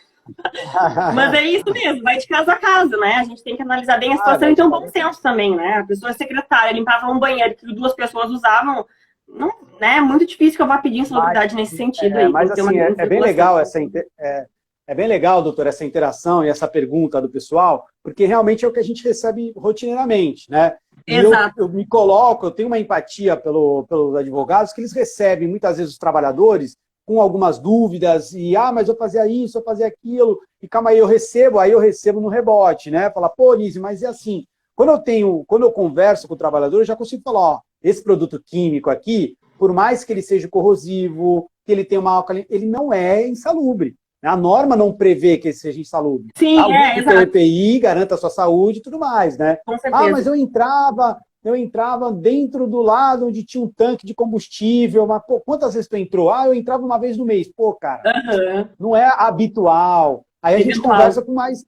Mas é isso mesmo, vai de caso a caso, né? A gente tem que analisar bem a situação e ter um bom senso também, né? A pessoa é secretária, limpava um banheiro que 2 pessoas usavam, não, né? É muito difícil que eu vá pedir insalubridade nesse sentido aí. Mas assim, é bem legal É bem legal, doutor, essa interação e essa pergunta do pessoal, porque realmente é o que a gente recebe rotineiramente, né? E exato. Eu me coloco, eu tenho uma empatia pelos advogados, que eles recebem muitas vezes os trabalhadores com algumas dúvidas, e mas eu fazia isso, eu fazia aquilo, e calma aí, eu recebo no rebote, né? Falar, pô, Nísio, mas é assim, quando eu converso com o trabalhador, eu já consigo falar, esse produto químico aqui, por mais que ele seja corrosivo, que ele tenha uma alcalina, ele não é insalubre. A norma não prevê que ele seja insalubre. Sim, O exato. EPI garanta a sua saúde e tudo mais, né? Com certeza. Mas eu entrava dentro do lado onde tinha um tanque de combustível, mas, pô, quantas vezes tu entrou? Eu entrava uma vez no mês. Pô, cara, não é habitual. Aí a gente conversa com mais...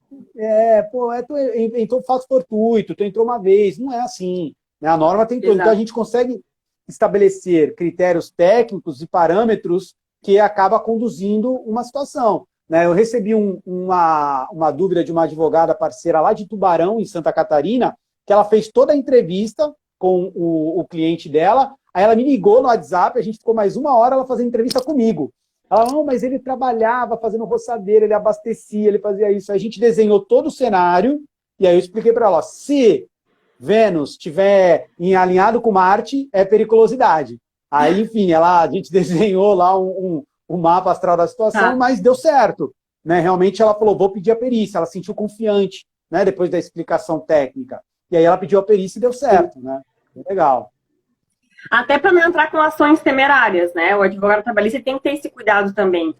tu entrou falso fortuito, tu entrou uma vez. Não é assim, né? A norma tem tudo. Então a gente consegue estabelecer critérios técnicos e parâmetros que acaba conduzindo uma situação. Né? Eu recebi uma dúvida de uma advogada parceira lá de Tubarão, em Santa Catarina, que ela fez toda a entrevista com o cliente dela, aí ela me ligou no WhatsApp, a gente ficou mais uma hora ela fazendo entrevista comigo. Ela, não, mas ele trabalhava fazendo roçadeira, ele abastecia, ele fazia isso. Aí a gente desenhou todo o cenário, e aí eu expliquei para ela, ó, se Vênus estiver alinhado com Marte, é periculosidade. Aí, enfim, a gente desenhou lá um mapa astral da situação, mas deu certo. Né? Realmente ela falou, vou pedir a perícia. Ela se sentiu confiante, né? Depois da explicação técnica. E aí ela pediu a perícia e deu certo. Né? Legal. Até para não entrar com ações temerárias, né? O advogado trabalhista tem que ter esse cuidado também.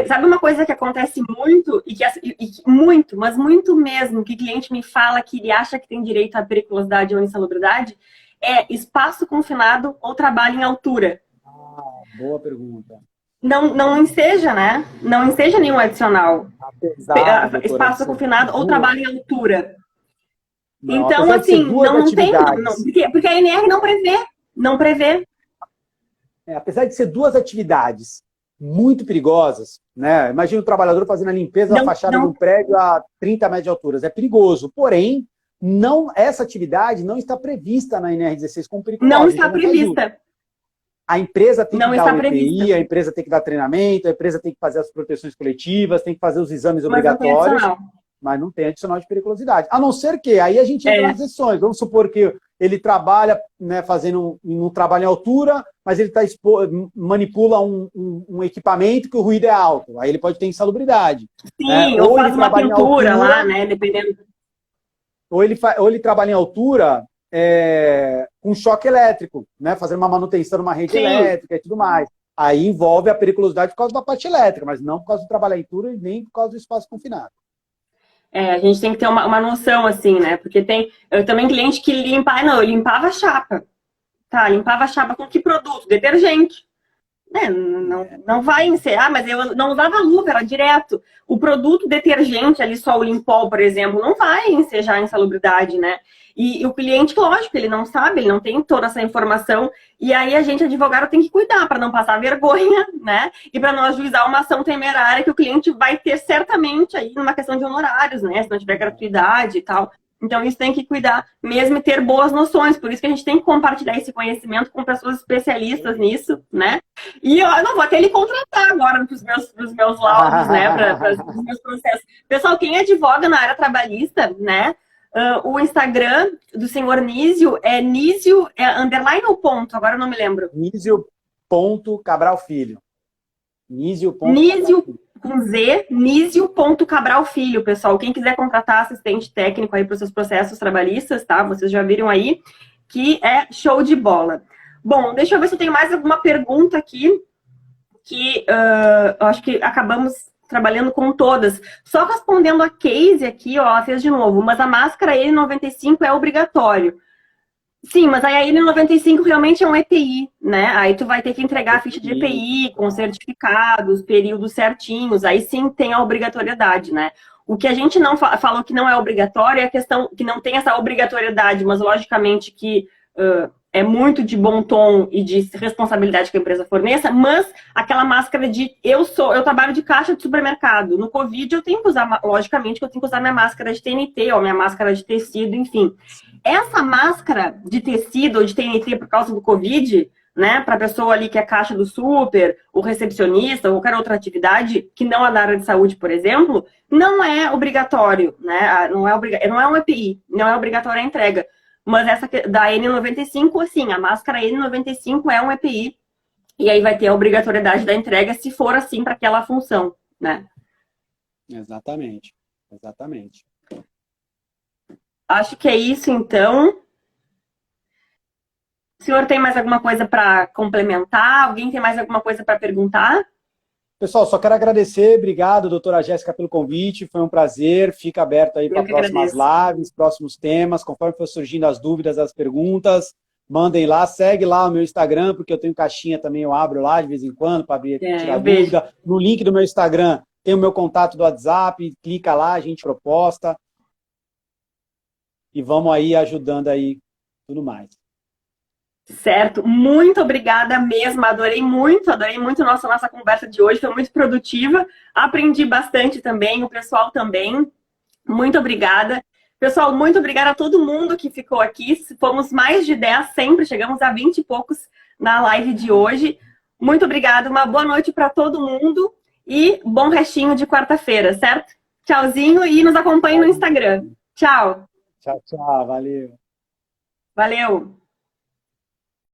Sabe uma coisa que acontece muito, muito, mas muito mesmo, que o cliente me fala que ele acha que tem direito à periculosidade ou insalubridade, é espaço confinado ou trabalho em altura. Boa pergunta. Não enseja, né? Não enseja nenhum adicional. Espaço confinado ou trabalho em altura. Não, então, assim, não tem... porque a NR não prevê. Apesar de ser duas atividades muito perigosas, né? Imagina o trabalhador fazendo a limpeza da fachada de um prédio a 30 metros de altura. É perigoso. Porém, essa atividade não está prevista na NR16 como perigosa. Não está prevista. A empresa tem que dar o EPI, a empresa tem que dar treinamento, a empresa tem que fazer as proteções coletivas, tem que fazer os exames obrigatórios, mas não tem adicional de periculosidade. A não ser que, aí a gente entra nas exceções. Vamos supor que ele trabalha, né, fazendo um trabalho em altura, mas ele manipula um equipamento que o ruído é alto. Aí ele pode ter insalubridade. Sim, ou faz uma pintura lá, né, dependendo. Ou ele trabalha em altura com choque elétrico, né, fazendo uma manutenção numa rede elétrica e tudo mais. Aí envolve a periculosidade por causa da parte elétrica, mas não por causa do trabalho em altura e nem por causa do espaço confinado. A gente tem que ter uma noção, assim, né? Porque tem também cliente que eu limpava a chapa. Tá, limpava a chapa com que produto? Detergente. Né? Não vai ser, mas eu não usava luva, era direto. O produto detergente ali, só o Limpol, por exemplo, não vai ensejar insalubridade, né? E o cliente, lógico, ele não sabe, ele não tem toda essa informação. E aí a gente, advogado, tem que cuidar para não passar vergonha, né? E para não ajuizar uma ação temerária que o cliente vai ter certamente aí numa questão de honorários, né? Se não tiver gratuidade e tal. Então, isso tem que cuidar mesmo e ter boas noções. Por isso que a gente tem que compartilhar esse conhecimento com pessoas especialistas nisso, né? E eu não vou até ele contratar agora para os meus laudos, né? Para os meus processos. Pessoal, quem advoga na área trabalhista, né? O Instagram do senhor Nísio é Nísio, underline ou ponto? Agora eu não me lembro. Nísio.Cabral Filho. Nísio com Z, Nísio.Cabral Filho, pessoal. Quem quiser contratar assistente técnico aí para os seus processos trabalhistas, tá? Vocês já viram aí que é show de bola. Bom, deixa eu ver se eu tenho mais alguma pergunta aqui, que eu acho que acabamos trabalhando com todas. Só respondendo a Casey aqui, ó, ela fez de novo, mas a máscara N95 é obrigatório. Sim, mas aí a N95 realmente é um EPI, né? Aí tu vai ter que entregar a ficha de EPI com certificados, períodos certinhos, aí sim tem a obrigatoriedade, né? O que a gente não falou que não é obrigatório é a questão que não tem essa obrigatoriedade, mas logicamente que é muito de bom tom e de responsabilidade que a empresa forneça, mas aquela máscara de eu trabalho de caixa de supermercado. No Covid eu tenho que usar, logicamente, que eu tenho que usar minha máscara de TNT ou minha máscara de tecido, enfim. Essa máscara de tecido ou de TNT por causa do Covid, né, para a pessoa ali que é caixa do super, o recepcionista, ou qualquer outra atividade, que não é da área de saúde, por exemplo, não é obrigatório, né? Não é um EPI, não é obrigatória a entrega. Mas essa da N95, assim, a máscara N95 é um EPI, e aí vai ter a obrigatoriedade da entrega se for assim para aquela função, né? Exatamente. Acho que é isso, então. O senhor tem mais alguma coisa para complementar? Alguém tem mais alguma coisa para perguntar? Pessoal, só quero agradecer. Obrigado, doutora Jéssica, pelo convite. Foi um prazer. Fica aberto aí para próximas lives, próximos temas. Conforme for surgindo as dúvidas, as perguntas, mandem lá. Segue lá o meu Instagram, porque eu tenho caixinha também, eu abro lá de vez em quando para tirar dúvida. No link do meu Instagram tem o meu contato do WhatsApp. Clica lá, a gente proposta. E vamos aí ajudando aí tudo mais. Certo, muito obrigada mesmo, adorei muito nossa conversa de hoje, foi muito produtiva, aprendi bastante também, o pessoal também, muito obrigada. Pessoal, muito obrigada a todo mundo que ficou aqui, fomos mais de 10 sempre, chegamos a 20 e poucos na live de hoje. Muito obrigada, uma boa noite para todo mundo e bom restinho de quarta-feira, certo? Tchauzinho e nos acompanhe no Instagram. Tchau. Tchau, tchau, valeu. Valeu.